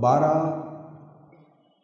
12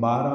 12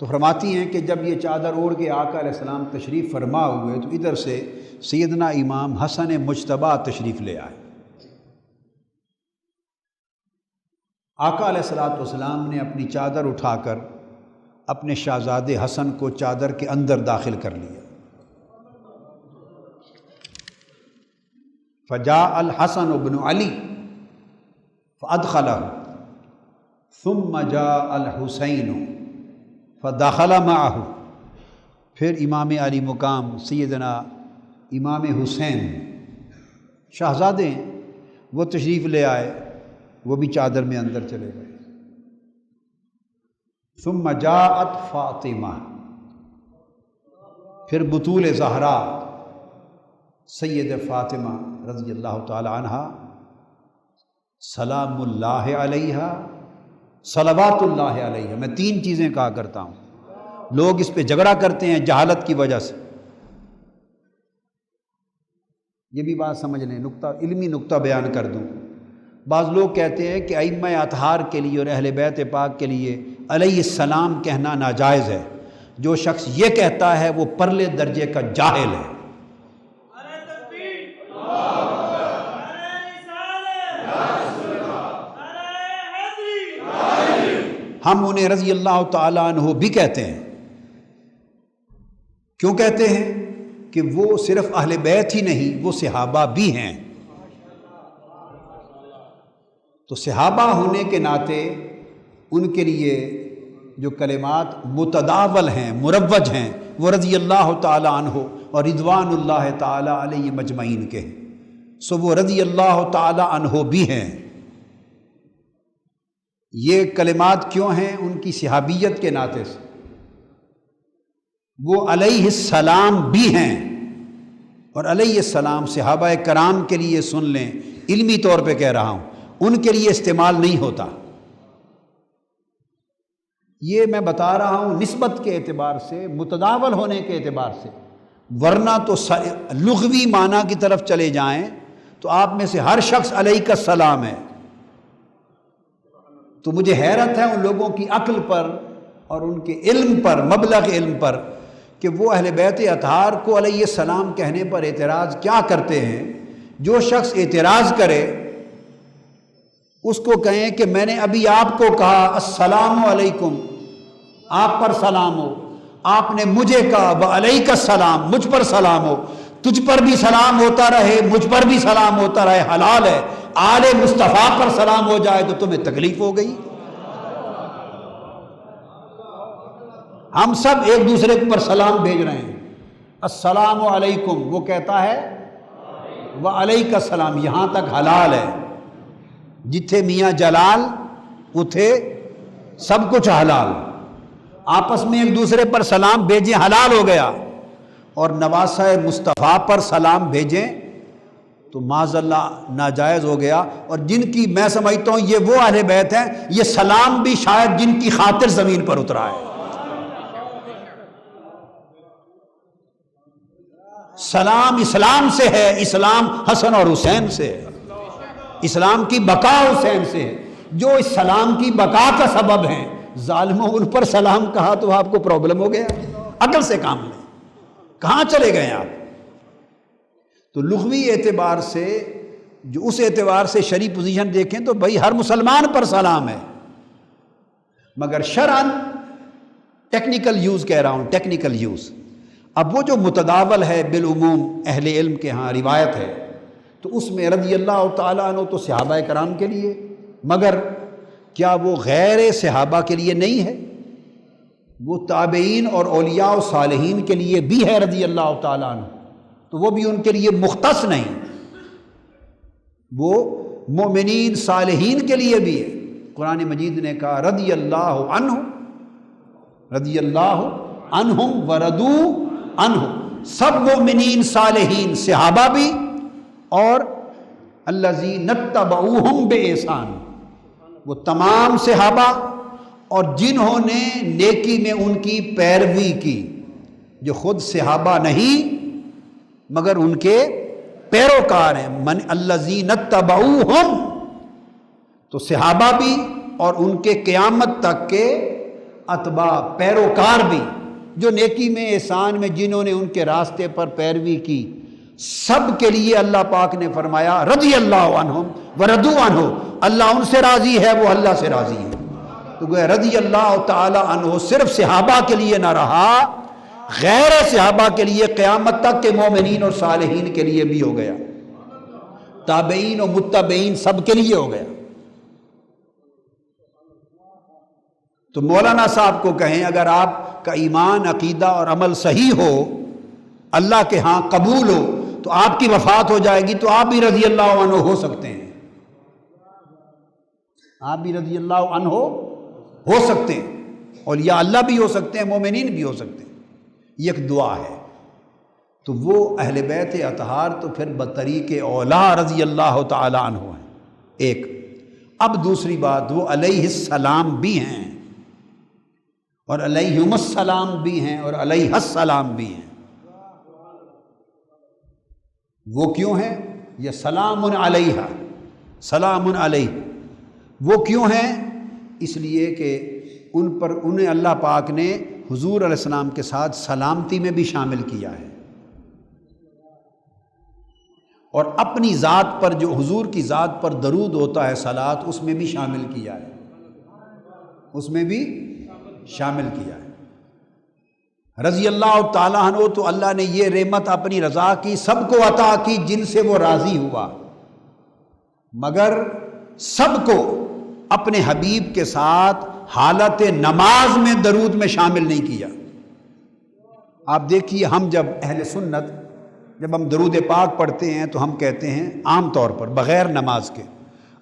تو فرماتی ہیں کہ جب یہ چادر اوڑھ کے آقا علیہ السلام تشریف فرما ہوئے تو ادھر سے سیدنا امام حسن مجتبیٰ تشریف لے آئے۔ آقا علیہ السلام نے اپنی چادر اٹھا کر اپنے شہزادے حسن کو چادر کے اندر داخل کر لیا۔ فجاء الحسن بن علی فادخلہ ثم جاء الحسین فدخل معه، پھر امام علی مقام سیدنا امام حسین شہزادے ہیں، وہ تشریف لے آئے، وہ بھی چادر میں اندر چلے گئے۔ ثم جاءت فاطمہ، پھر بطول زہرا سید فاطمہ رضی اللہ تعالی عنہا سلام اللہ علیہا صلوات اللہ علیہ۔ میں تین چیزیں کہا کرتا ہوں، لوگ اس پہ جھگڑا کرتے ہیں جہالت کی وجہ سے۔ یہ بھی بات سمجھ لیں، علمی نقطہ بیان کر دوں۔ بعض لوگ کہتے ہیں کہ ائمہ اطہار کے لیے اور اہل بیت پاک کے لیے علیہ السلام کہنا ناجائز ہے۔ جو شخص یہ کہتا ہے وہ پرلے درجے کا جاہل ہے۔ ہم انہیں رضی اللہ تعالیٰ عنہ بھی کہتے ہیں۔ کیوں کہتے ہیں؟ کہ وہ صرف اہل بیت ہی نہیں، وہ صحابہ بھی ہیں۔ تو صحابہ ہونے کے ناطے ان کے لیے جو کلمات متداول ہیں، مروج ہیں، وہ رضی اللہ تعالیٰ عنہ اور رضوان اللہ تعالیٰ علیہ مجمعین کے ہیں۔ سو وہ رضی اللہ تعالیٰ عنہ بھی ہیں۔ یہ کلمات کیوں ہیں؟ ان کی صحابیت کے ناطے سے۔ وہ علیہ السلام بھی ہیں، اور علیہ السلام صحابہ کرام کے لیے سن لیں، علمی طور پہ کہہ رہا ہوں، ان کے لیے استعمال نہیں ہوتا۔ یہ میں بتا رہا ہوں نسبت کے اعتبار سے، متداول ہونے کے اعتبار سے، ورنہ تو لغوی معنی کی طرف چلے جائیں تو آپ میں سے ہر شخص علیہ کا السلام ہے۔ تو مجھے حیرت ہے ان لوگوں کی عقل پر اور ان کے علم پر، مبلغ علم پر، کہ وہ اہل بیت اطہار کو علیہ السلام کہنے پر اعتراض کیا کرتے ہیں۔ جو شخص اعتراض کرے اس کو کہیں کہ میں نے ابھی آپ کو کہا السلام علیکم، آپ پر سلام ہو، آپ نے مجھے کہا وعلیک السلام، مجھ پر سلام ہو، تجھ پر بھی سلام ہوتا رہے، مجھ پر بھی سلام ہوتا رہے، حلال ہے۔ آل مصطفیٰ پر سلام ہو جائے تو تمہیں تکلیف ہو گئی۔ ہم سب ایک دوسرے پر سلام بھیج رہے ہیں، السلام علیکم، وہ کہتا ہے وعلیک السلام، یہاں تک حلال ہے۔ جتھے میاں جلال اتھے سب کچھ حلال۔ آپس میں ایک دوسرے پر سلام بھیجیں، حلال ہو گیا، اور نواسہ مصطفیٰ پر سلام بھیجیں تو معاذ اللہ ناجائز ہو گیا۔ اور جن کی میں سمجھتا ہوں یہ وہ اہل بیت ہیں، یہ سلام بھی شاید جن کی خاطر زمین پر اترا ہے۔ سلام اسلام سے ہے، اسلام حسن اور حسین سے ہے، اسلام کی بقا حسین سے ہے۔ جو اس سلام کی بقا کا سبب ہیں، ظالموں ان پر سلام کہا تو آپ کو پرابلم ہو گیا۔ عقل سے کام لیں، کہاں چلے گئے آپ؟ تو لغوی اعتبار سے، جو اس اعتبار سے شرعی پوزیشن دیکھیں تو بھائی ہر مسلمان پر سلام ہے، مگر شرعاً ٹیکنیکل یوز کہہ رہا ہوں، ٹیکنیکل یوز۔ اب وہ جو متداول ہے بالعموم اہل علم کے ہاں روایت ہے، تو اس میں رضی اللہ تعالیٰ عنہ تو صحابہ کرام کے لیے، مگر کیا وہ غیر صحابہ کے لیے نہیں ہے؟ وہ تابعین اور اولیاء و صالحین کے لیے بھی ہے رضی اللہ تعالیٰ عنہ، تو وہ بھی ان کے لیے مختص نہیں، وہ مومنین صالحین کے لیے بھی ہے۔ قرآن مجید نے کہا رضی اللہ عنہ، رضی اللہ عنہم ورضوا عنہ، سب مومنین صالحین صحابہ بھی اور الذین اتبعوہم بإحسان، وہ تمام صحابہ اور جنہوں نے نیکی میں ان کی پیروی کی، جو خود صحابہ نہیں مگر ان کے پیروکار ہیں۔ من الذین اتبعوہم، تو صحابہ بھی اور ان کے قیامت تک کے اتباع پیروکار بھی، جو نیکی میں احسان میں جنہوں نے ان کے راستے پر پیروی کی، سب کے لیے اللہ پاک نے فرمایا رضی اللہ عنہم ورضوا عنہ، اللہ ان سے راضی ہے، وہ اللہ سے راضی ہے۔ تو گویا رضی اللہ تعالی عنہ صرف صحابہ کے لیے نہ رہا، غیر صحابہ کے لیے قیامت تک کے مومنین اور صالحین کے لیے بھی ہو گیا، تابعین و متبعین سب کے لیے ہو گیا۔ تو مولانا صاحب کو کہیں اگر آپ کا ایمان، عقیدہ اور عمل صحیح ہو، اللہ کے ہاں قبول ہو، تو آپ کی وفات ہو جائے گی تو آپ بھی رضی اللہ عنہ ہو سکتے ہیں، آپ بھی رضی اللہ عنہ ہو سکتے ہیں، اولیاء اللہ بھی ہو سکتے ہیں، مومنین بھی ہو سکتے ہیں، یہ ایک دعا ہے۔ تو وہ اہل بیت اطہار تو پھر بطریق اولا رضی اللہ تعالی عنہ ہیں، ایک۔ اب دوسری بات، وہ علیہ السلام بھی ہیں اور علیہم السلام بھی ہیں اور علیہ السلام بھی ہیں۔ وہ کیوں ہیں؟ یہ سلام علیہ، سلام علیہ، وہ کیوں ہیں؟ اس لیے کہ ان پر انہیں اللہ پاک نے حضور علیہ السلام کے ساتھ سلامتی میں بھی شامل کیا ہے، اور اپنی ذات پر جو حضور کی ذات پر درود ہوتا ہے صلوات، اس میں بھی شامل کیا ہے، اس میں بھی شامل کیا ہے۔ رضی اللہ تعالیٰ عنہ تو اللہ نے یہ رحمت اپنی رضا کی سب کو عطا کی جن سے وہ راضی ہوا، مگر سب کو اپنے حبیب کے ساتھ حالت نماز میں درود میں شامل نہیں کیا۔ آپ دیکھیے، ہم جب اہل سنت جب ہم درود پاک پڑھتے ہیں تو ہم کہتے ہیں عام طور پر بغیر نماز کے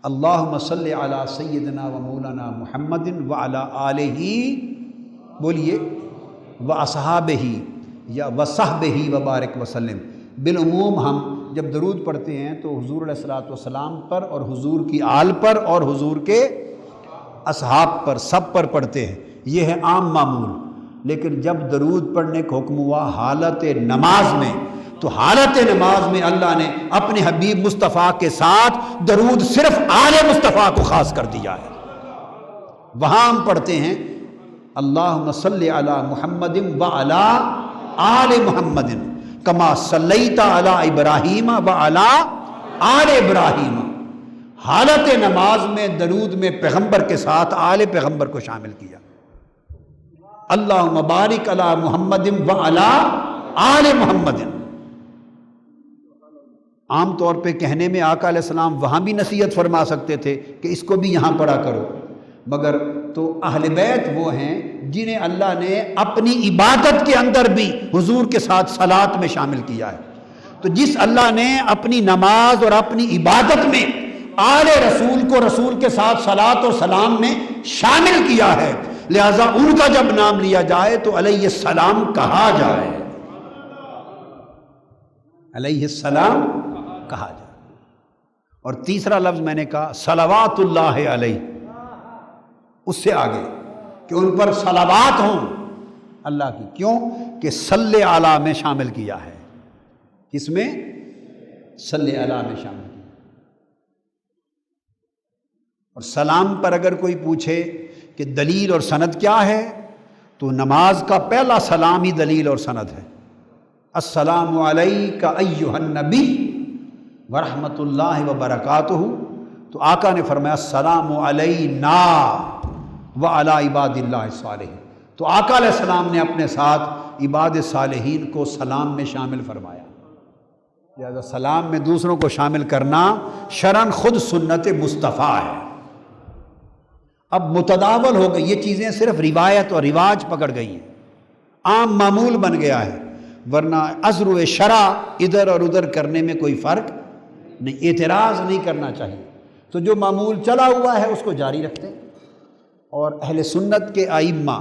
اللہم صلی علی سیدنا و مولانا محمد وعلی آلہ، بولیے، واصحابہ یا وصحبہ وبارک وسلم۔ بالعموم ہم جب درود پڑھتے ہیں تو حضور علیہ الصلوۃ والسلام پر اور حضور کی آل پر اور حضور کے اصحاب پر، سب پر پڑھتے ہیں، یہ ہے عام معمول۔ لیکن جب درود پڑھنے کا حکم ہوا حالت نماز میں، تو حالت نماز میں اللہ نے اپنے حبیب مصطفیٰ کے ساتھ درود صرف آل مصطفیٰ کو خاص کر دیا ہے۔ وہاں ہم پڑھتے ہیں اللہم صلی علی محمد وعلی آل محمد کما صلیت علی ابراہیم وعلی آل ابراہیم۔ حالت نماز میں درود میں پیغمبر کے ساتھ آل پیغمبر کو شامل کیا۔ اللہم بارک علی محمد وعلی آل محمد۔ عام طور پہ کہنے میں آقا علیہ السلام وہاں بھی نصیحت فرما سکتے تھے کہ اس کو بھی یہاں پڑھا کرو، مگر تو اہل بیت وہ ہیں جنہیں اللہ نے اپنی عبادت کے اندر بھی حضور کے ساتھ صلات میں شامل کیا ہے۔ تو جس اللہ نے اپنی نماز اور اپنی عبادت میں آل رسول کو رسول کے ساتھ صلات اور سلام میں شامل کیا ہے، لہذا ان کا جب نام لیا جائے تو علیہ السلام کہا جائے، علیہ السلام کہا جائے۔ اور تیسرا لفظ میں نے کہا صلوات اللہ علیہ، اس سے آگے کہ ان پر صلوات ہوں اللہ کی، کیوں کہ صلی علی میں شامل کیا ہے۔ کس میں؟ صلی علی میں شامل کیا۔ اور سلام پر اگر کوئی پوچھے کہ دلیل اور سند کیا ہے، تو نماز کا پہلا سلام ہی دلیل اور سند ہے۔ السلام علیک ایھا النبی ورحمۃ اللہ وبرکاتہ۔ تو آقا نے فرمایا السلام علینا وعلی عباد اللہ الصالحین۔ تو آقا علیہ السلام نے اپنے ساتھ عباد صالحین کو سلام میں شامل فرمایا، لہذا سلام میں دوسروں کو شامل کرنا شرعاً خود سنت مصطفیٰ ہے۔ اب متداول ہو گئی یہ چیزیں، صرف روایت اور رواج پکڑ گئی ہیں، عام معمول بن گیا ہے، ورنہ عذر و شرع ادھر اور ادھر کرنے میں کوئی فرق نہیں، اعتراض نہیں کرنا چاہیے۔ تو جو معمول چلا ہوا ہے اس کو جاری رکھتے ہیں۔ اور اہل سنت کے ائمہ،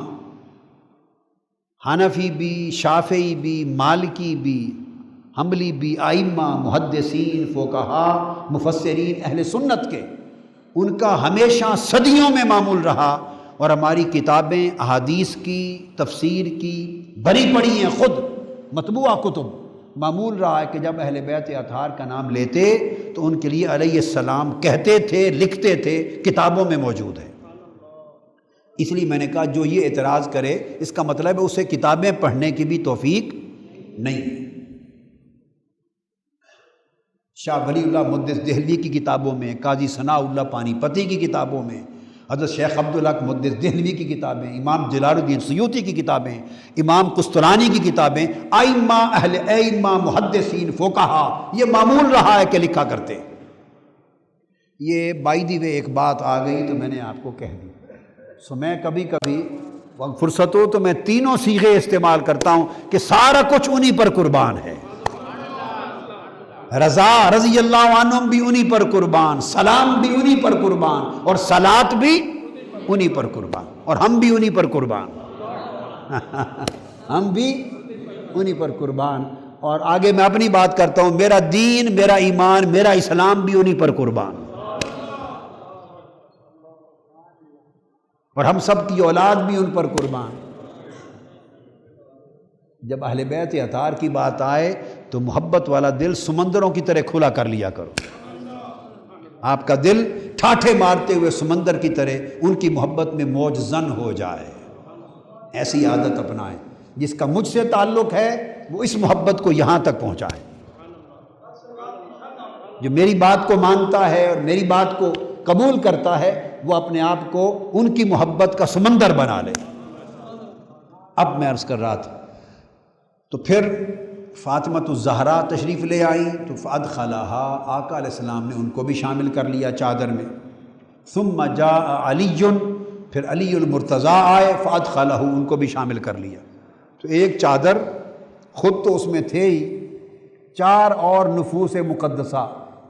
حنفی بھی، شافعی بھی، مالکی بھی، حنبلی بھی، ائمہ، محدثین، فقہا، مفسرین اہل سنت کے، ان کا ہمیشہ صدیوں میں معمول رہا، اور ہماری کتابیں احادیث کی، تفسیر کی بھری پڑی ہیں، خود مطبوعہ کتب، معمول رہا ہے کہ جب اہل بیت اطہار کا نام لیتے تو ان کے لیے علیہ السلام کہتے تھے، لکھتے تھے، کتابوں میں موجود ہے۔ اس لیے میں نے کہا جو یہ اعتراض کرے اس کا مطلب ہے اسے کتابیں پڑھنے کی بھی توفیق نہیں ہے۔ شاہ ولی اللہ محدث دہلوی کی کتابوں میں، قاضی ثناء اللہ پانی پتی کی کتابوں میں، حضرت شیخ عبدالحق محدث دہلوی کی کتابیں، امام جلال الدین سیوطی کی کتابیں، امام قسطلانی کی کتابیں، ائمہ اہل ائمہ محدثین فقہا یہ معمول رہا ہے کہ لکھا کرتے۔ یہ بائی دی وے ایک بات آ گئی تو میں نے آپ کو کہہ دی۔ سو میں کبھی کبھی فرصت ہو تو میں تینوں صیغے استعمال کرتا ہوں کہ سارا کچھ انہی پر قربان ہے۔ رضا رضی اللہ عنہم بھی انہی پر قربان، سلام بھی انہی پر قربان، اور صلات بھی انہی پر قربان، اور ہم بھی انہی پر قربان ہم بھی انہی پر قربان۔ اور آگے میں اپنی بات کرتا ہوں، میرا دین، میرا ایمان، میرا اسلام بھی انہی پر قربان، اور ہم سب کی اولاد بھی ان پر قربان۔ جب اہل بیت اطہار کی بات آئے تو محبت والا دل سمندروں کی طرح کھلا کر لیا کرو۔ آپ کا دل ٹھاٹھے مارتے ہوئے سمندر کی طرح ان کی محبت میں موج زن ہو جائے، ایسی عادت اپنائیں۔ جس کا مجھ سے تعلق ہے وہ اس محبت کو یہاں تک پہنچائے، جو میری بات کو مانتا ہے اور میری بات کو قبول کرتا ہے وہ اپنے آپ کو ان کی محبت کا سمندر بنا لے۔ اب میں عرض کر رہا تھا تو پھر فاطمۃ الزہرا تشریف لے آئیں تو فادخلہا، آقا علیہ السلام نے ان کو بھی شامل کر لیا چادر میں۔ ثم جاء علی، پھر علی المرتضیٰ آئے فادخلہ، ان کو بھی شامل کر لیا۔ تو ایک چادر خود تو اس میں تھے ہی، 4 اور نفوس مقدسہ،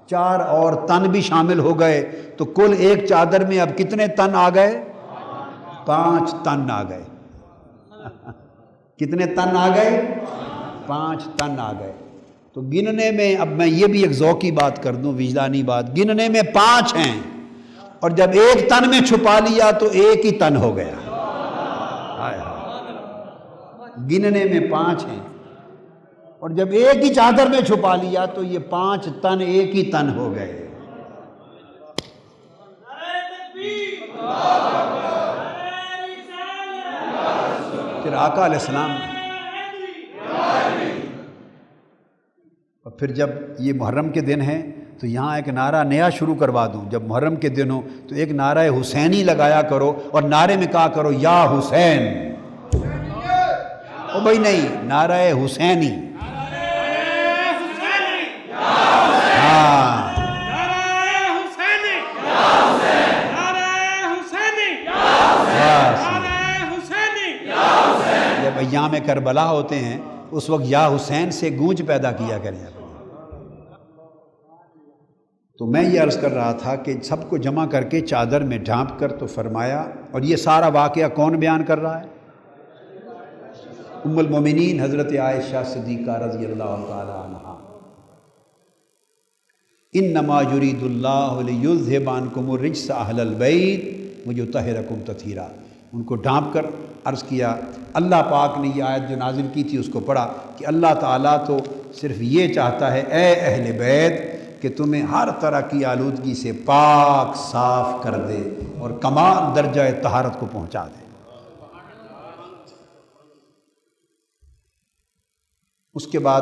4 اور تن بھی شامل ہو گئے، تو کل ایک چادر میں اب کتنے تن آ گئے؟ 5 تن آ گئے کتنے تن آ گئے؟ 5 تن آ گئے۔ تو گننے میں، اب میں یہ بھی ایک ذوقی بات کر دوں، وجدانی بات، گننے میں 5 ہیں، اور جب ایک تن میں چھپا لیا تو ایک ہی تن ہو گیا۔ گننے میں 5 ہیں، اور جب ایک ہی چادر میں چھپا لیا تو یہ 5 تن ایک ہی تن ہو گئے۔ پھر آقا علیہ السلام، اور پھر جب یہ محرم کے دن ہیں تو یہاں ایک نعرہ نیا شروع کروا دوں، جب محرم کے دن ہو تو ایک نعرہ حسینی لگایا کرو، اور نعرے میں کہا کرو یا حسین۔ او بھائی نہیں، نعرہ حسینی، جب ایام کربلا ہوتے ہیں اس وقت یا حسین سے گونج پیدا کیا کریں۔ تو میں یہ عرض کر رہا تھا کہ سب کو جمع کر کے چادر میں ڈھانپ کر تو فرمایا، اور یہ سارا واقعہ کون بیان کر رہا ہے؟ ام المومنین حضرت عائشہ صدیقہ رضی اللہ تعالی عنہا۔ انما یرید اللہ لیذھب عنکم الرجس اہل البیت ویطہرکم تطہیرا۔ ان کو ڈھانپ کر عرض کیا، اللہ پاک نے یہ آیت جو نازل کی تھی اس کو پڑھا کہ اللہ تعالیٰ تو صرف یہ چاہتا ہے اے اہل بیت کہ تمہیں ہر طرح کی آلودگی سے پاک صاف کر دے اور کمال درجہ طہارت کو پہنچا دے۔ اس کے بعد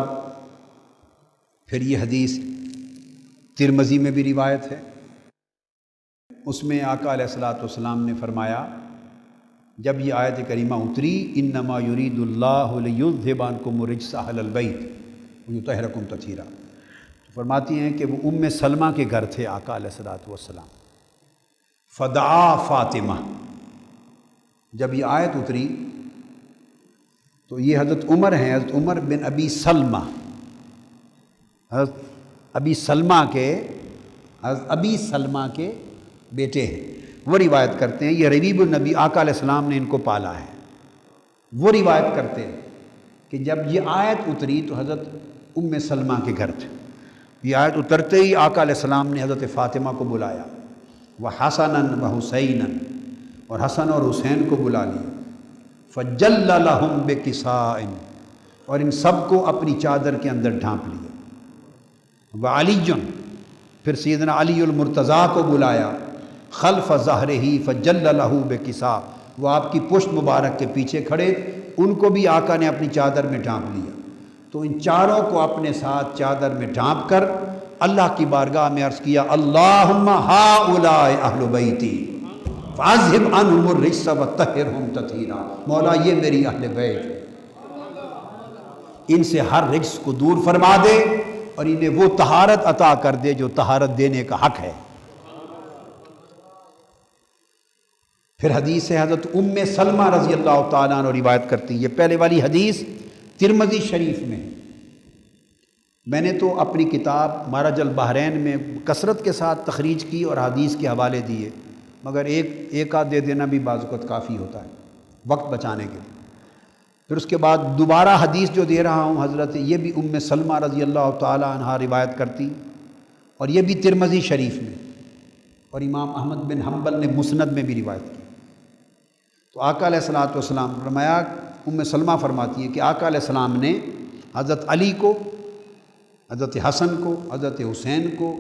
پھر یہ حدیث ترمذی میں بھی روایت ہے، اس میں آقا علیہ الصلوۃ والسلام نے فرمایا جب یہ آیت کریمہ اتری، انما یرید اللہ لیذھب عنکم الرجس اہل البیت ویطہرکم تطہیرا، فرماتی ہیں کہ وہ ام سلمہ کے گھر تھے آقا علیہ الصلوۃ والسلام۔ فدعا فاطمہ، جب یہ آیت اتری تو یہ حضرت عمر ہیں، حضرت عمر بن ابی سلمہ، حضرت ابی سلمہ کے بیٹے ہیں، وہ روایت کرتے ہیں، یہ ربیب النبی آقا علیہ السلام نے ان کو پالا ہے، وہ روایت کرتے ہیں کہ جب یہ آیت اتری تو حضرت ام سلمہ کے گھر تھے، یہ آیت اترتے ہی آقا علیہ السلام نے حضرت فاطمہ کو بلایا، وحسنًا وحسینًا، اور حسن اور حسین کو بلا لیا، فجل لہم بکساء، اور ان سب کو اپنی چادر کے اندر ڈھانپ لیا، وعلی، پھر سیدنا علی المرتضیٰ کو بلایا، خلف ظہرہ فجل لہ بکساء، وہ آپ کی پشت مبارک کے پیچھے کھڑے، ان کو بھی آقا نے اپنی چادر میں ڈھانپ لیا۔ تو ان چاروں کو اپنے ساتھ چادر میں ڈھانپ کر اللہ کی بارگاہ میں عرض کیا، اللہم ہؤلاء اہل بیتی فاذھب عنہم الرجس وطہرھم تطہیرا، مولا یہ میری اہل بیت، ان سے ہر رجس کو دور فرما دے اور انہیں وہ طہارت عطا کر دے جو طہارت دینے کا حق ہے۔ پھر حدیث ہے حضرت ام سلمہ رضی اللہ تعالیٰ عنہ روایت کرتی، یہ پہلے والی حدیث ترمذی شریف میں، میں نے تو اپنی کتاب مرج البحرین میں کثرت کے ساتھ تخریج کی اور حدیث کے حوالے دیے، مگر ایک آدھ دے دینا بھی بعض اوقات کافی ہوتا ہے وقت بچانے کے لیے۔ پھر اس کے بعد دوبارہ حدیث جو دے رہا ہوں حضرت، یہ بھی ام سلمہ رضی اللہ تعالیٰ عنہا روایت کرتی، اور یہ بھی ترمذی شریف میں، اور امام احمد بن حنبل نے مسند میں بھی روایت کی۔ تو آقا علیہ الصلوۃ والسلام فرمایا، ام سلمہ فرماتی ہے کہ آقا علیہ السلام نے حضرت علی کو، حضرت حسن کو، حضرت حسین کو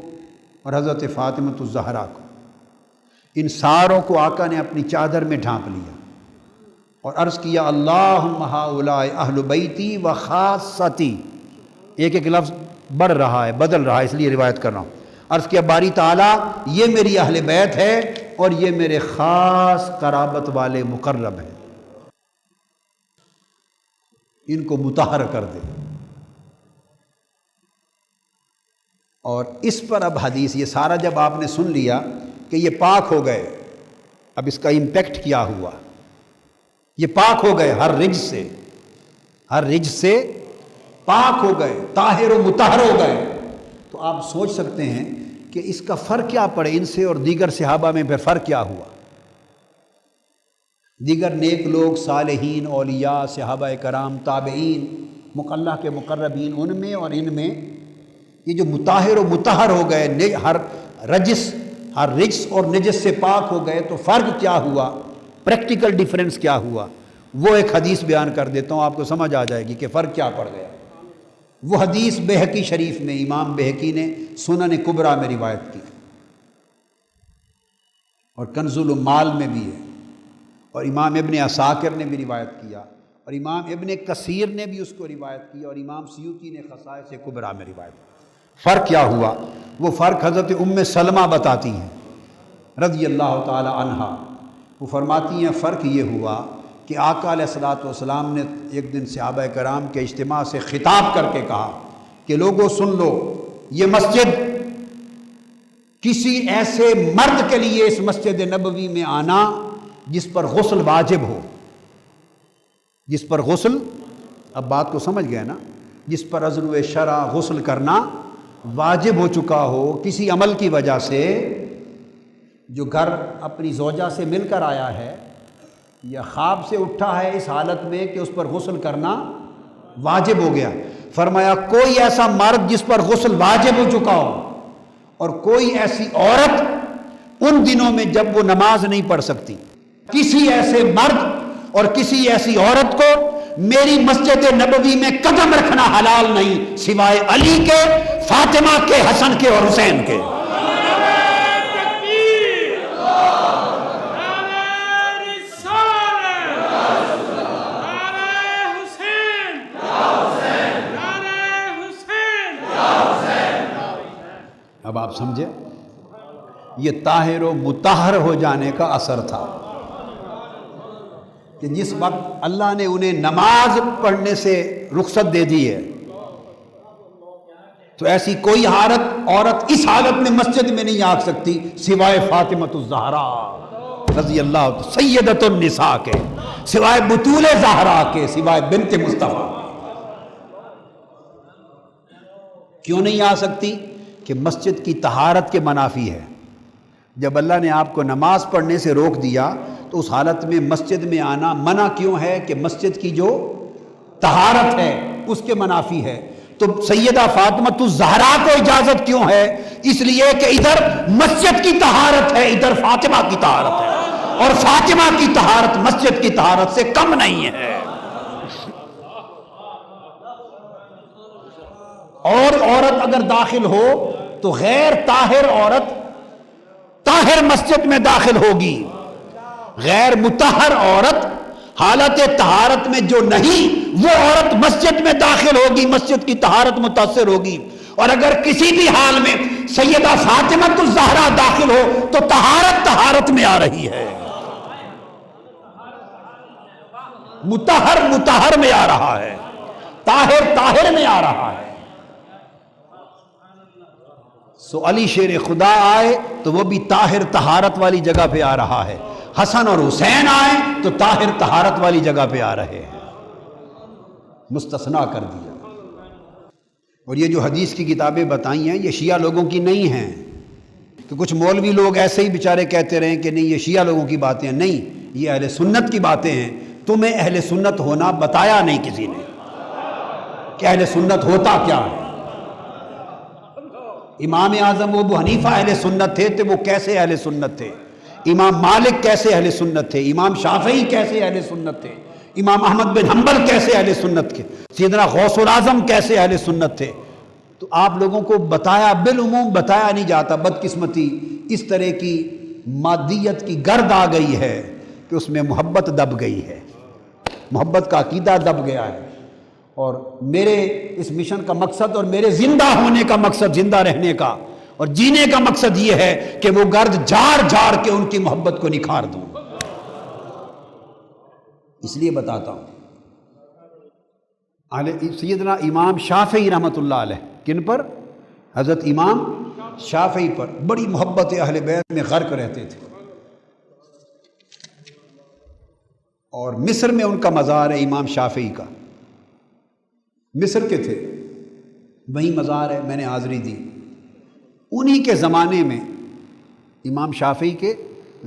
اور حضرت فاطمۃ الزہرا کو، ان ساروں کو آقا نے اپنی چادر میں ڈھانپ لیا اور عرض کیا، اللہم ہؤلاء اہل بیتی و خاصتی، ایک ایک لفظ بڑھ رہا ہے، بدل رہا ہے، اس لیے روایت کر رہا ہوں۔ عرض کیا، باری تعالیٰ یہ میری اہل بیت ہے اور یہ میرے خاص قرابت والے مقرب ہیں، ان کو مطہر کر دے۔ اور اس پر اب حدیث، یہ سارا جب آپ نے سن لیا کہ یہ پاک ہو گئے، اب اس کا امپیکٹ کیا ہوا، یہ پاک ہو گئے ہر رجس سے پاک ہو گئے، طاہر و مطہر ہو گئے، تو آپ سوچ سکتے ہیں کہ اس کا فرق کیا پڑے ان سے اور دیگر صحابہ میں، پھر فرق کیا ہوا۔ دیگر نیک لوگ، صالحین، اولیاء، صحابہ کرام، تابعین، اللہ کے مقربین، ان میں اور ان میں، یہ جو مطہر و مطہر ہو گئے، ہر رجس اور نجس سے پاک ہو گئے، تو فرق کیا ہوا، پریکٹیکل ڈیفرنس کیا ہوا، وہ ایک حدیث بیان کر دیتا ہوں، آپ کو سمجھ آ جائے گی کہ فرق کیا پڑ گیا۔ وہ حدیث بہقی شریف میں، امام بہقی نے سنن کبریٰ میں روایت کی، اور کنز المال میں بھی ہے، اور امام ابن عساکر نے بھی روایت کیا، اور امام ابن کثیر نے بھی اس کو روایت کی، اور امام سیوطی نے خصائص کبریٰ میں روایت کی۔ فرق کیا ہوا؟ وہ فرق حضرت ام سلمہ بتاتی ہیں رضی اللہ تعالی عنہا، وہ فرماتی ہیں فرق یہ ہوا کہ آقا علیہ الصلوۃ والسلام نے ایک دن صحابہ کرام کے اجتماع سے خطاب کر کے کہا کہ لوگوں سن لو، یہ مسجد کسی ایسے مرد کے لیے، اس مسجد نبوی میں آنا جس پر غسل واجب ہو، جس پر غسل، اب بات کو سمجھ گئے نا، جس پر عضو شرع غسل کرنا واجب ہو چکا ہو کسی عمل کی وجہ سے، جو گھر اپنی زوجہ سے مل کر آیا ہے یا خواب سے اٹھا ہے اس حالت میں کہ اس پر غسل کرنا واجب ہو گیا۔ فرمایا کوئی ایسا مرد جس پر غسل واجب ہو چکا ہو، اور کوئی ایسی عورت ان دنوں میں جب وہ نماز نہیں پڑھ سکتی، کسی ایسے مرد اور کسی ایسی عورت کو میری مسجد نبوی میں قدم رکھنا حلال نہیں، سوائے علی کے، فاطمہ کے، حسن کے اور حسین کے۔ اب آپ سمجھے، یہ طاہر و مطہر ہو جانے کا اثر تھا کہ جس وقت اللہ نے انہیں نماز پڑھنے سے رخصت دے دی ہے، تو ایسی کوئی عورت اس حالت میں مسجد میں نہیں آ سکتی سوائے فاطمۃ الزہرا رضی اللہ سیدۃ النساء کے، سوائے بطول زہرا کے، سوائے بنت مصطفیٰ۔ کیوں نہیں آ سکتی؟ کہ مسجد کی طہارت کے منافی ہے۔ جب اللہ نے آپ کو نماز پڑھنے سے روک دیا تو اس حالت میں مسجد میں آنا منع کیوں ہے؟ کہ مسجد کی جو طہارت ہے اس کے منافی ہے۔ تو سیدہ فاطمۃ الزہرا کو اجازت کیوں ہے؟ اس لیے کہ ادھر مسجد کی طہارت ہے، ادھر فاطمہ کی طہارت ہے، اور فاطمہ کی طہارت مسجد کی طہارت سے کم نہیں ہے۔ اور عورت اگر داخل ہو تو غیر طاہر عورت طاہر مسجد میں داخل ہوگی، غیر مطہر عورت حالت طہارت میں جو نہیں، وہ عورت مسجد میں داخل ہوگی، مسجد کی طہارت متاثر ہوگی. اور اگر کسی بھی حال میں سیدہ فاطمہ الزہرا داخل ہو تو طہارت میں آ رہی ہے، مطہر میں آ رہا ہے، طاہر میں آ رہا ہے. سو علی شیر خدا آئے تو وہ بھی طاہر طہارت والی جگہ پہ آ رہا ہے. حسن اور حسین آئے تو طاہر طہارت والی جگہ پہ آ رہے ہیں، مستثنا کر دیا. اور یہ جو حدیث کی کتابیں بتائی ہیں یہ شیعہ لوگوں کی نہیں ہیں، کہ کچھ مولوی لوگ ایسے ہی بیچارے کہتے رہیں کہ نہیں یہ شیعہ لوگوں کی باتیں ہیں. نہیں، یہ اہل سنت کی باتیں ہیں. تمہیں اہل سنت ہونا بتایا نہیں کسی نے کہ اہل سنت ہوتا کیا ہے. امام اعظم ابو حنیفہ اہل سنت تھے تو وہ کیسے اہل سنت تھے؟ امام مالک کیسے اہل سنت تھے؟ امام شافعی کیسے اہل سنت تھے؟ امام احمد بن حنبل کیسے اہل سنت تھے؟ سیدنا غوث الاعظم کیسے اہل سنت تھے؟ تو آپ لوگوں کو بتایا، بالعموم بتایا نہیں جاتا. بدقسمتی اس طرح کی مادیت کی گرد آ گئی ہے کہ اس میں محبت دب گئی ہے، محبت کا عقیدہ دب گیا ہے. اور میرے اس مشن کا مقصد اور میرے زندہ ہونے کا مقصد، زندہ رہنے کا اور جینے کا مقصد یہ ہے کہ وہ گرد جھاڑ کے ان کی محبت کو نکھار دوں. اس لیے بتاتا ہوں. سیدنا امام شافعی رحمۃ اللہ علیہ، کن پر؟ حضرت امام شافعی پر بڑی محبت اہل بیت میں غرق رہتے تھے. اور مصر میں ان کا مزار ہے امام شافعی کا، مصر کے تھے، وہیں مزار ہے، میں نے حاضری دی. انہی کے زمانے میں، امام شافعی کے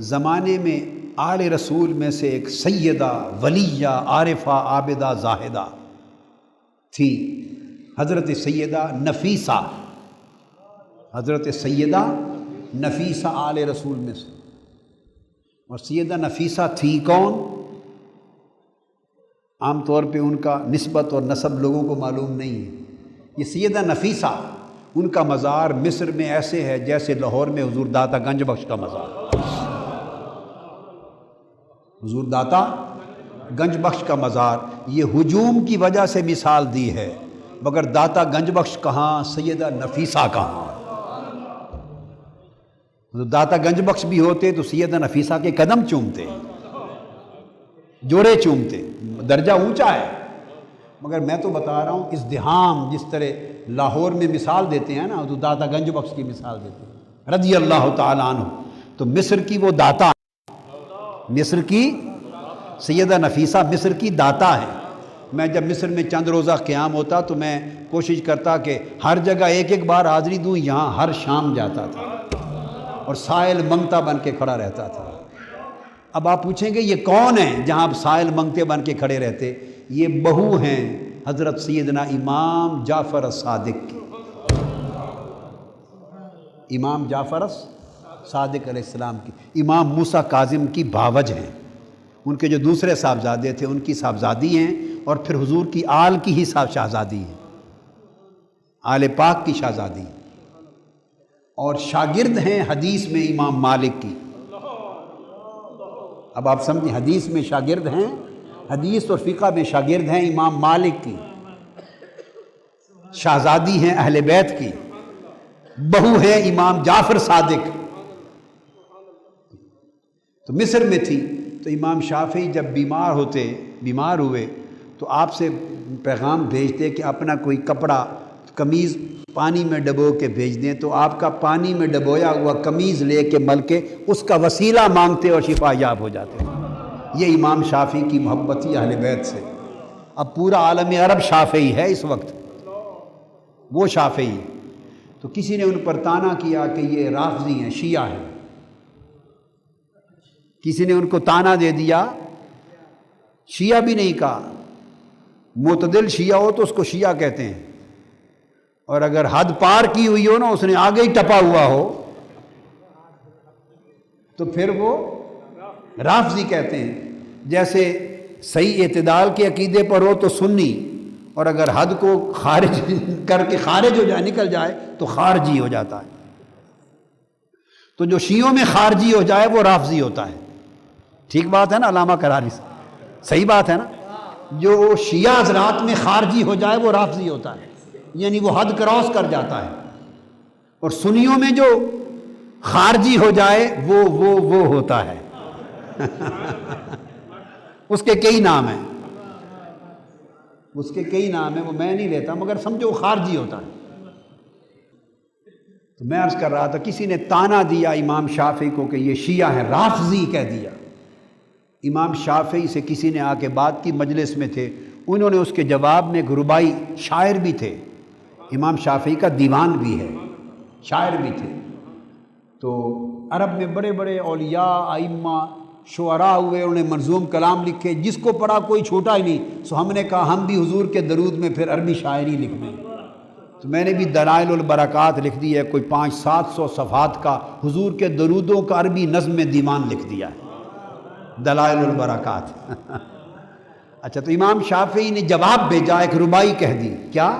زمانے میں آل رسول میں سے ایک سیدہ ولیہ عارفہ عابدہ زاہدہ تھی، حضرت سیدہ نفیسہ. حضرت سیدہ نفیسہ آل رسول میں سے. اور سیدہ نفیسہ تھی کون؟ عام طور پہ ان کا نسبت اور نسب لوگوں کو معلوم نہیں ہے. یہ سیدہ نفیسہ، ان کا مزار مصر میں ایسے ہے جیسے لاہور میں حضور داتا گنج بخش کا مزار. حضور داتا گنج بخش کا مزار یہ ہجوم کی وجہ سے مثال دی ہے، مگر داتا گنج بخش کہاں، سیدہ نفیسہ کہاں. داتا گنج بخش بھی ہوتے تو سیدہ نفیسہ کے قدم چومتے، جوڑے چومتے، درجہ اونچا ہے. مگر میں تو بتا رہا ہوں ازدحام، جس طرح لاہور میں مثال دیتے ہیں نا، تو داتا گنج بخش کی مثال دیتے ہیں رضی اللہ تعالیٰ عنہ. تو مصر کی وہ داتا، مصر کی سیدہ نفیسہ مصر کی داتا ہے. میں جب مصر میں چند روزہ قیام ہوتا تو میں کوشش کرتا کہ ہر جگہ ایک ایک بار حاضری دوں. یہاں ہر شام جاتا تھا اور سائل منگتا بن کے کھڑا رہتا تھا. اب آپ پوچھیں گے یہ کون ہیں جہاں آپ سائل منگتے بن کے کھڑے رہتے؟ یہ بہو ہیں حضرت سیدنا امام جعفر الصادق کی. امام جعفر صادق علیہ السلام کی، امام موسیٰ کاظم کی بھاوج ہیں. ان کے جو دوسرے صاحبزادے تھے ان کی صاحبزادی ہیں، اور پھر حضور کی آل کی ہی شہزادی ہیں، آل پاک کی شہزادی. اور شاگرد ہیں حدیث میں امام مالک کی. اب آپ سمجھیں، حدیث میں شاگرد ہیں، حدیث اور فقہ میں شاگرد ہیں امام مالک کی، شہزادی ہیں اہل بیت کی، بہو ہے امام جعفر صادق. تو مصر میں تھی. تو امام شافعی جب بیمار ہوئے تو آپ سے پیغام بھیجتے کہ اپنا کوئی کپڑا، قمیض پانی میں ڈبو کے بھیج دیں. تو آپ کا پانی میں ڈبویا ہوا قمیض لے کے مل کے اس کا وسیلہ مانگتے اور شفا یاب ہو جاتے. یہ امام شافعی کی محبت تھی اہل بیت سے. اب پورا عالم عرب شافعی ہے اس وقت، وہ شافعی. تو کسی نے ان پر طعنا کیا کہ یہ رافضی ہیں، شیعہ ہیں. کسی نے ان کو طعنا دے دیا، شیعہ بھی نہیں کہا. معتدل شیعہ ہو تو اس کو شیعہ کہتے ہیں، اور اگر حد پار کی ہوئی ہو نا، اس نے آگے ہی ٹپا ہوا ہو، تو پھر وہ رافضی کہتے ہیں. جیسے صحیح اعتدال کے عقیدے پر ہو تو سنی، اور اگر حد کو خارج کر کے خارج ہو جائے، نکل جائے تو خارجی ہو جاتا ہے. تو جو شیعوں میں خارجی ہو جائے وہ رافضی ہوتا ہے. ٹھیک بات ہے نا علامہ کراری سے؟ صحیح بات ہے نا؟ جو شیعہ حضرات میں خارجی ہو جائے وہ رافضی ہوتا ہے، یعنی وہ حد کراس کر جاتا ہے، اور سنیوں میں جو خارجی ہو جائے وہ ہوتا ہے اس کے کئی نام ہیں، اس کے کئی نام ہیں، وہ میں نہیں لیتا، مگر سمجھو خارجی ہوتا ہے۔ تو میں عرض کر رہا تھا، کسی نے تانا دیا امام شافعی کو کہ یہ شیعہ ہیں، رافضی کہہ دیا۔ امام شافعی سے کسی نے آ کے بات کی، مجلس میں تھے، انہوں نے اس کے جواب میں، ربائی شاعر بھی تھے، امام شافعی کا دیوان بھی ہے، شاعر بھی تھے، تو عرب میں بڑے بڑے اولیاء ائمہ شعراء ہوئے، انہوں نے منظوم کلام لکھے، جس کو پڑھا کوئی چھوٹا ہی نہیں۔ سو ہم نے کہا ہم بھی حضور کے درود میں پھر عربی شاعری لکھ دیں، تو میں نے بھی دلائل البرکات لکھ دی ہے، کوئی 500-700 صفحات کا حضور کے درودوں کا عربی نظم میں دیوان لکھ دیا ہے، دلائل البرکات اچھا، تو امام شافعی نے جواب بھیجا، ایک ربائی کہہ دی، کیا؟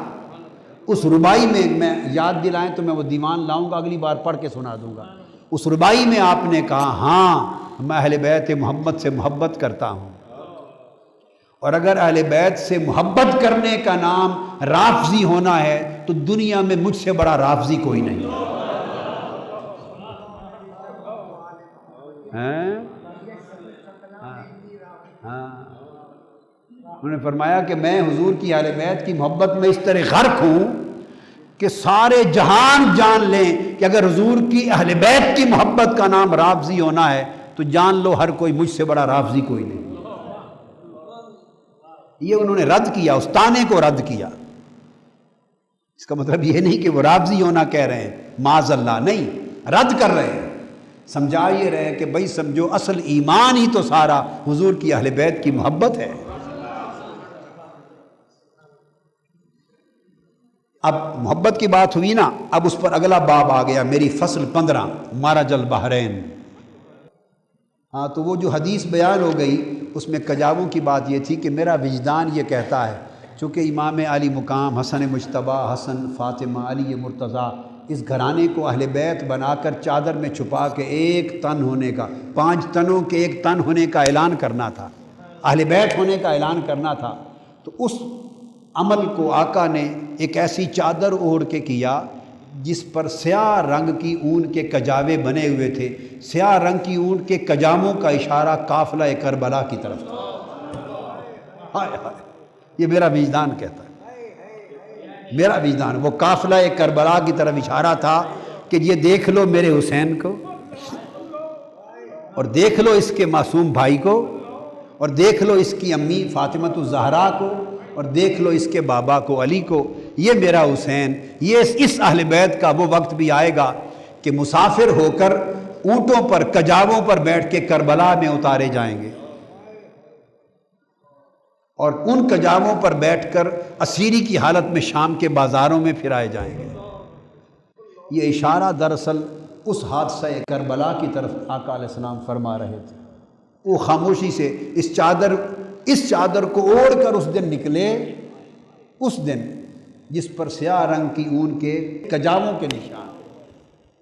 اس ربائی میں یاد دلائیں تو میں وہ دیوان لاؤں گا، اگلی بار پڑھ کے سنا دوں گا۔ اس ربائی میں آپ نے کہا ہاں میں اہل بیت محمد سے محبت کرتا ہوں، اور اگر اہل بیت سے محبت کرنے کا نام رافضی ہونا ہے تو دنیا میں مجھ سے بڑا رافضی کوئی نہیں ہے۔ انہوں نے فرمایا کہ میں حضور کی اہل بیت کی محبت میں اس طرح غرق ہوں کہ سارے جہان جان لیں کہ اگر حضور کی اہل بیت کی محبت کا نام رافضی ہونا ہے تو جان لو ہر کوئی مجھ سے بڑا رافضی کوئی نہیں۔ یہ انہوں نے رد کیا، اس طعنے کو رد کیا۔ اس کا مطلب یہ نہیں کہ وہ رافضی ہونا کہہ رہے ہیں، معاذ اللہ، نہیں، رد کر رہے ہیں، سمجھا یہ رہے ہیں کہ بھائی سمجھو اصل ایمان ہی تو سارا حضور کی اہل بیت کی محبت ہے۔ اب محبت کی بات ہوئی نا، اب اس پر اگلا باب آ گیا، میری فصل 15، مرج البحرین۔ ہاں، تو وہ جو حدیث بیان ہو گئی اس میں کجاووں کی بات یہ تھی کہ میرا وجدان یہ کہتا ہے، چونکہ امام علی مقام، حسن مجتبی، حسن فاطمہ، علی مرتضیٰ، اس گھرانے کو اہل بیت بنا کر چادر میں چھپا کے ایک تن ہونے کا، 5 تنوں کے ایک تن ہونے کا اعلان کرنا تھا، اہل بیت ہونے کا اعلان کرنا تھا، تو اس عمل کو آقا نے ایک ایسی چادر اوڑھ کے کیا جس پر سیاہ رنگ کی اون کے کجاوے بنے ہوئے تھے، سیاہ رنگ کی اون کے کجاموں کا اشارہ قافلہ کربلا کی طرف تھا۔ ہائے ہائے، یہ میرا وجدان کہتا ہے، میرا وجدان، وہ قافلہ کربلا کی طرف اشارہ تھا کہ یہ دیکھ لو میرے حسین کو، اور دیکھ لو اس کے معصوم بھائی کو، اور دیکھ لو اس کی امی فاطمۃ الزہرا کو، اور دیکھ لو اس کے بابا کو، علی کو، یہ میرا حسین۔ یہ اس اہل بیت کا وہ وقت بھی آئے گا کہ مسافر ہو کر اونٹوں پر، کجاووں پر بیٹھ کے کربلا میں اتارے جائیں گے، اور ان کجاووں پر بیٹھ کر اسیری کی حالت میں شام کے بازاروں میں پھرائے جائیں گے۔ یہ اشارہ دراصل اس حادثہ کربلا کی طرف آقا علیہ السلام فرما رہے تھے۔ وہ خاموشی سے اس چادر کو اوڑھ کر اس دن نکلے، اس دن جس پر سیاہ رنگ کی اون کے کجاووں کے نشان،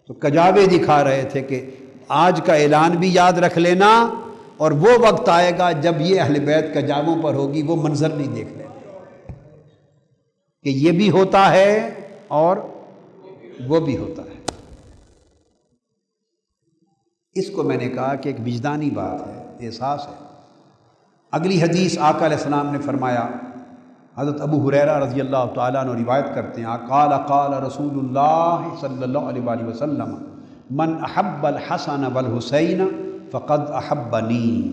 تو کجاوے دکھا رہے تھے کہ آج کا اعلان بھی یاد رکھ لینا، اور وہ وقت آئے گا جب یہ اہل بیت کجاووں پر ہوگی، وہ منظر نہیں دیکھ لینا کہ یہ بھی ہوتا ہے اور وہ بھی ہوتا ہے۔ اس کو میں نے کہا کہ ایک وجدانی بات ہے، احساس ہے۔ اگلی حدیث آقا علیہ السلام نے فرمایا، حضرت ابو ہریرہ رضی اللہ تعالیٰ عنہ روایت کرتے ہیں، قال رسول اللہ صلی اللہ علیہ وآلہ وسلم، من احب الحسن والحسین فقد احبنی۔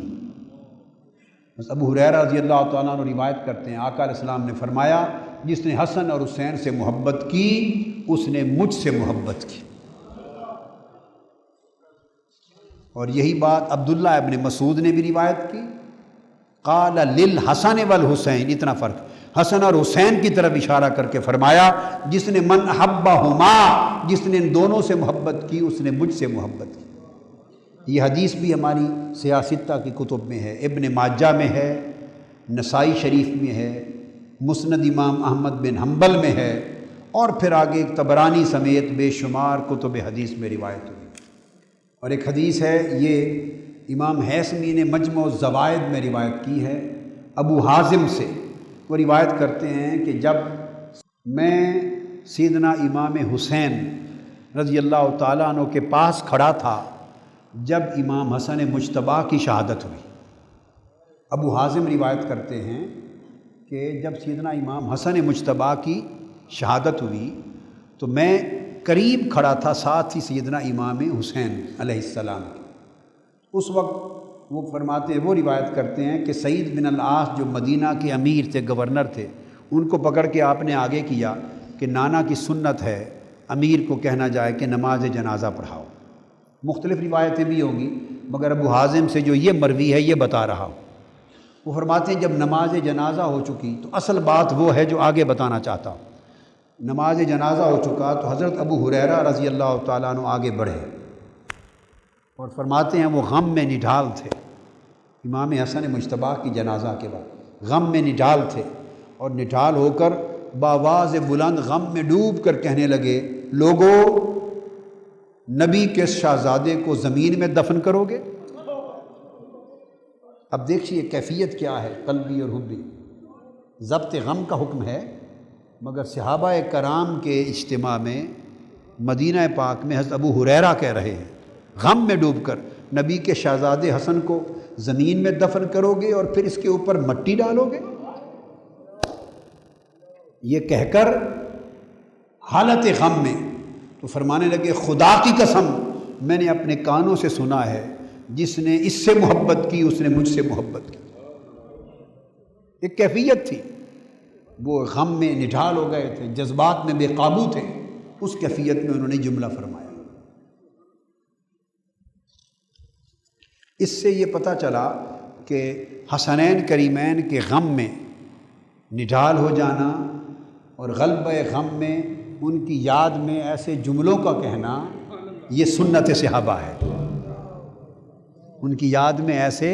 بس ابو ہریرہ رضی اللہ تعالیٰ عنہ روایت کرتے ہیں، آقا علیہ السلام نے فرمایا، جس نے حسن اور حسین سے محبت کی اس نے مجھ سے محبت کی۔ اور یہی بات عبداللہ ابن مسعود نے بھی روایت کی، قال للحسن والحسین، اتنا فرق، حسن اور حسین کی طرف اشارہ کر کے فرمایا، جس نے من احبہما، جس نے ان دونوں سے محبت کی اس نے مجھ سے محبت کی۔ یہ حدیث بھی ہماری سیاستہ کی کتب میں ہے، ابن ماجہ میں ہے، نسائی شریف میں ہے، مسند امام احمد بن حنبل میں ہے، اور پھر آگے طبرانی سمیت بے شمار کتب حدیث میں روایت ہوئی۔ اور ایک حدیث ہے، یہ امام حیثمی نے مجمع الزوائد میں روایت کی ہے ابو حازم سے۔ وہ روایت کرتے ہیں کہ جب میں سیدنا امام حسین رضی اللہ تعالیٰ عنہ کے پاس کھڑا تھا جب امام حسن مجتبیٰ کی شہادت ہوئی۔ ابو حازم روایت کرتے ہیں کہ جب سیدنا امام حسن مجتبیٰ کی شہادت ہوئی تو میں قریب کھڑا تھا ساتھ ہی سیدنا امام حسین علیہ السلام کی۔ اس وقت وہ فرماتے ہیں، وہ روایت کرتے ہیں کہ سعید بن العاص جو مدینہ کے امیر تھے، گورنر تھے، ان کو پکڑ کے آپ نے آگے کیا کہ نانا کی سنت ہے امیر کو کہنا جائے کہ نماز جنازہ پڑھاؤ۔ مختلف روایتیں بھی ہوں گی مگر ابو حازم سے جو یہ مروی ہے یہ بتا رہا ہوں۔ وہ فرماتے ہیں جب نماز جنازہ ہو چکی تو اصل بات وہ ہے جو آگے بتانا چاہتا ہوں۔ نماز جنازہ ہو چکا تو حضرت ابو ہریرہ رضی اللہ تعالیٰ عنہ آگے بڑھے اور فرماتے ہیں وہ غم میں نڈھال تھے۔ امام حسن مجتبیٰ کی جنازہ کے بعد غم میں نڈھال تھے اور نڈھال ہو کر بآواز بلند غم میں ڈوب کر کہنے لگے، لوگو نبی کے شہزادے کو زمین میں دفن کرو گے؟ اب دیکھیے کیفیت کیا ہے قلبی اور حبی۔ ضبط غم کا حکم ہے مگر صحابہ کرام کے اجتماع میں مدینہ پاک میں حضرت ابو ہریرہ کہہ رہے ہیں غم میں ڈوب کر نبی کے شہزادے حسن کو زمین میں دفن کرو گے اور پھر اس کے اوپر مٹی ڈالو گے؟ یہ کہہ کر حالت غم میں تو فرمانے لگے، خدا کی قسم میں نے اپنے کانوں سے سنا ہے جس نے اس سے محبت کی اس نے مجھ سے محبت کی۔ ایک کیفیت تھی، وہ غم میں نڈھال ہو گئے تھے، جذبات میں بے قابو تھے، اس کیفیت میں انہوں نے جملہ فرمایا۔ اس سے یہ پتہ چلا کہ حسنین کریمین کے غم میں نڈھال ہو جانا اور غلبہ غم میں ان کی یاد میں ایسے جملوں کا کہنا یہ سنت صحابہ ہے۔ ان کی یاد میں ایسے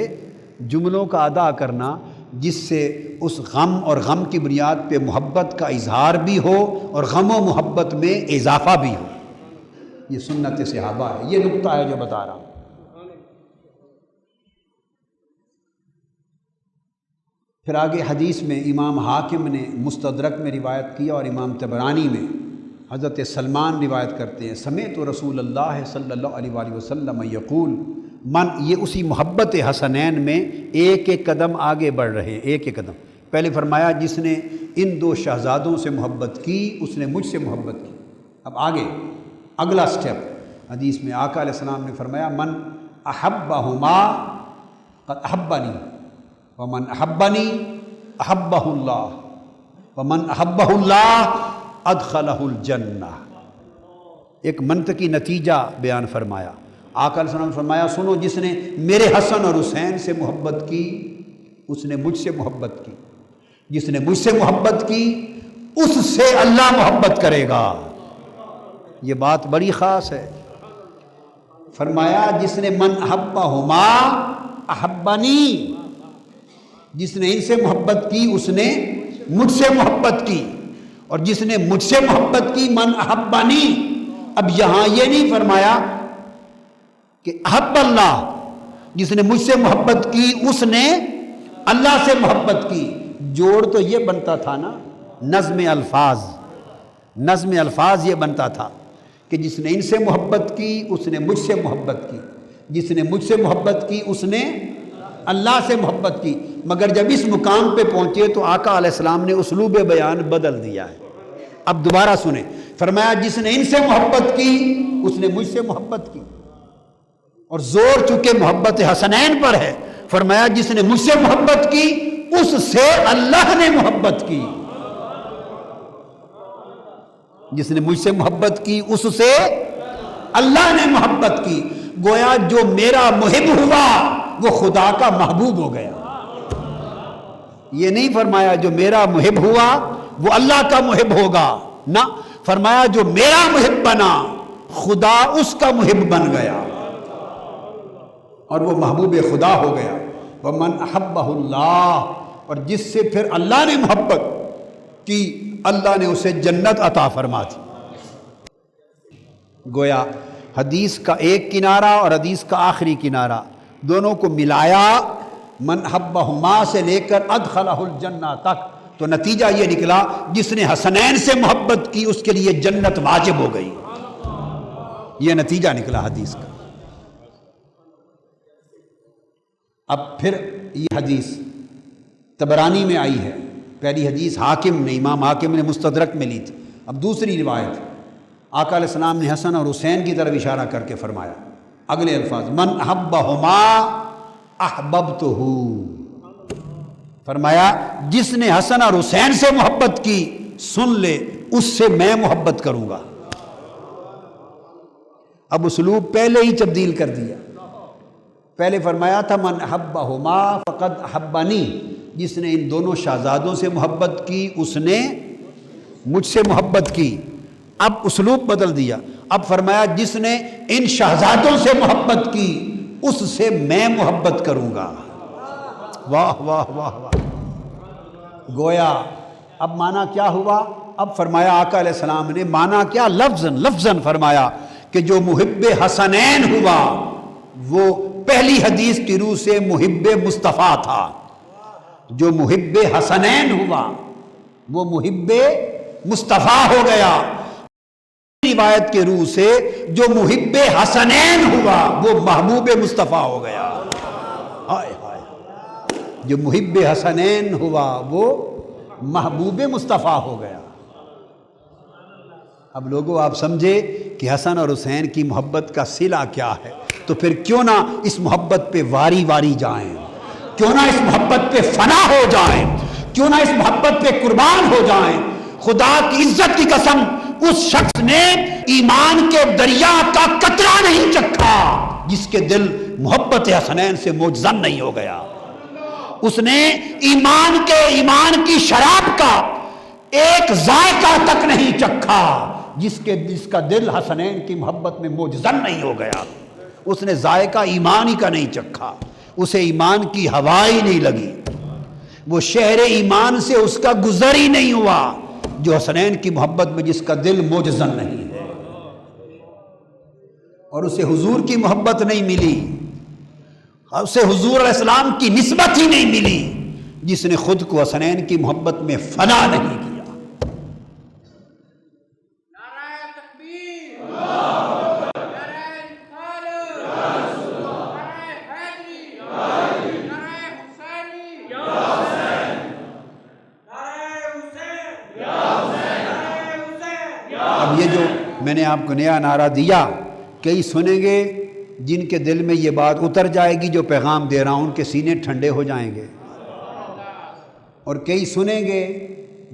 جملوں کا ادا کرنا جس سے اس غم اور غم کی بنیاد پہ محبت کا اظہار بھی ہو اور غم و محبت میں اضافہ بھی ہو، یہ سنت صحابہ ہے۔ یہ نقطہ ہے جو بتا رہا ہوں۔ پھر آگے حدیث میں امام حاکم نے مستدرک میں روایت کیا اور امام طبرانی میں حضرت سلمان روایت کرتے ہیں، سمعت رسول اللہ صلی اللہ علیہ وآلہ وسلم یقول من، یہ اسی محبت حسنین میں ایک ایک قدم آگے بڑھ رہے ہیں، ایک ایک قدم۔ پہلے فرمایا جس نے ان دو شہزادوں سے محبت کی اس نے مجھ سے محبت کی۔ اب آگے اگلا سٹیپ حدیث میں آقا علیہ السلام نے فرمایا من احبہما قد احبنی ومن احبنی احبہ اللہ ومن احبہ اللہ ادخلہ الجنہ۔ ایک منطقی نتیجہ بیان فرمایا۔ آقا علیہ السلام نے فرمایا سنو، جس نے میرے حسن اور حسین سے محبت کی اس نے مجھ سے محبت کی، جس نے مجھ سے محبت کی اس سے اللہ محبت کرے گا۔ یہ بات بڑی خاص ہے۔ فرمایا جس نے من احبہما احبنی، جس نے ان سے محبت کی اس نے مجھ سے محبت کی، اور جس نے مجھ سے محبت کی من احبنی۔ اب یہاں یہ نہیں فرمایا کہ احب اللہ، جس نے مجھ سے محبت کی اس نے اللہ سے محبت کی۔ جوڑ تو یہ بنتا تھا نا، نظم الفاظ یہ بنتا تھا کہ جس نے ان سے محبت کی اس نے مجھ سے محبت کی، جس نے مجھ سے محبت کی اس نے اللہ سے محبت کی۔ مگر جب اس مقام پہ پہنچے تو آقا علیہ السلام نے اسلوب بیان بدل دیا ہے۔ اب دوبارہ سنیں، فرمایا جس نے ان سے محبت کی اس نے مجھ سے محبت کی، اور زور چونکہ محبت حسنین پر ہے، فرمایا جس نے مجھ سے محبت کی اس سے اللہ نے محبت کی، جس نے مجھ سے محبت کی اس سے اللہ نے محبت کی۔ گویا جو میرا محب ہوا وہ خدا کا محبوب ہو گیا۔ یہ نہیں فرمایا جو میرا محب ہوا وہ اللہ کا محب ہوگا، نہ، فرمایا جو میرا محب بنا خدا اس کا محب بن گیا اور وہ محبوب خدا ہو گیا۔ ومن احبہ اللہ، اور جس سے پھر اللہ نے محبت کی اللہ نے اسے جنت عطا فرما دی۔ گویا حدیث کا ایک کنارہ اور حدیث کا آخری کنارہ دونوں کو ملایا، من حبہما سے لے کر ادخلہ الجنہ تک، تو نتیجہ یہ نکلا جس نے حسنین سے محبت کی اس کے لیے جنت واجب ہو گئی۔ یہ نتیجہ نکلا حدیث کا۔ اب پھر یہ حدیث طبرانی میں آئی ہے، پہلی حدیث حاکم نے، امام حاکم نے مستدرک میں لی تھی۔ اب دوسری روایت، آقا علیہ السلام نے حسن اور حسین کی طرف اشارہ کر کے فرمایا اگلے الفاظ، من احبہما احببتہ، فرمایا جس نے حسن اور حسین سے محبت کی سن لے اس سے میں محبت کروں گا۔ اب اسلوب پہلے ہی تبدیل کر دیا، پہلے فرمایا تھا من احبہما فقد احبنی، جس نے ان دونوں شہزادوں سے محبت کی اس نے مجھ سے محبت کی۔ اب اسلوب بدل دیا، اب فرمایا جس نے ان شہزادوں سے محبت کی اس سے میں محبت کروں گا۔ واہ واہ واہ واہ، گویا اب معنی کیا ہوا؟ اب فرمایا آقا علیہ السلام نے معنی کیا، لفظاً فرمایا کہ جو محب حسنین ہوا وہ پہلی حدیث کی روح سے محب مصطفیٰ تھا۔ جو محب حسنین ہوا وہ محب مصطفیٰ ہو گیا۔ روایت کے روح سے جو محب حسنین ہوا وہ محبوب مصطفیٰ ہو گیا۔ ہائے ہائے، جو محب حسنین ہوا وہ محبوب مصطفیٰ ہو گیا۔ اب لوگوں آپ سمجھے کہ حسن اور حسین کی محبت کا صلہ کیا ہے، تو پھر کیوں نہ اس محبت پہ واری واری جائیں، کیوں نہ اس محبت پہ فنا ہو جائیں، کیوں نہ اس محبت پہ قربان ہو جائیں۔ خدا کی عزت کی قسم، اس شخص نے ایمان کے دریا کا قطرہ نہیں چکھا جس کے دل محبت حسنین سے موجزن نہیں ہو گیا۔ اس نے ایمان کی شراب کا ایک ذائقہ تک نہیں چکھا جس کا دل حسنین کی محبت میں موجزن نہیں ہو گیا۔ اس نے ذائقہ ایمان ہی کا نہیں چکھا، اسے ایمان کی ہوا ہی نہیں لگی، وہ شہر ایمان سے اس کا گزر ہی نہیں ہوا جو حسنین کی محبت میں جس کا دل موجزن نہیں ہے۔ اور اسے حضور کی محبت نہیں ملی، اسے حضور علیہ السلام کی نسبت ہی نہیں ملی جس نے خود کو حسنین کی محبت میں فنا نہیں کیا۔ اب یہ جو میں نے آپ کو نیا نعرہ دیا، کئی سنیں گے جن کے دل میں یہ بات اتر جائے گی جو پیغام دے رہا ہوں، ان کے سینے ٹھنڈے ہو جائیں گے، اور کئی سنیں گے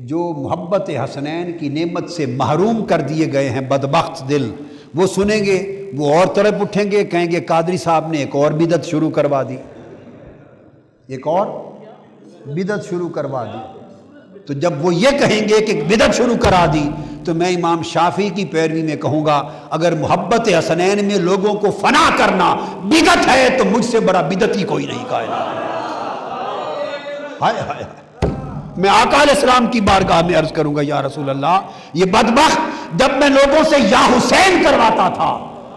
جو محبت حسنین کی نعمت سے محروم کر دیے گئے ہیں بدبخت دل، وہ سنیں گے، وہ اور طرف اٹھیں گے، کہیں گے قادری صاحب نے ایک اور بدعت شروع کروا دی، ایک اور بدعت شروع کروا دی۔ تو جب وہ یہ کہیں گے کہ بدعت شروع کرا دی تو میں امام شافعی کی پیروی میں کہوں گا اگر محبت حسنین میں لوگوں کو فنا کرنا بدعت ہے تو مجھ سے بڑا بدعتی کوئی نہیں کائنات میں۔ ہائے ہائے، میں آقا علیہ السلام کی بارگاہ میں عرض کروں گا یا رسول اللہ، یہ بدبخت جب میں لوگوں سے یا حسین کرواتا تھا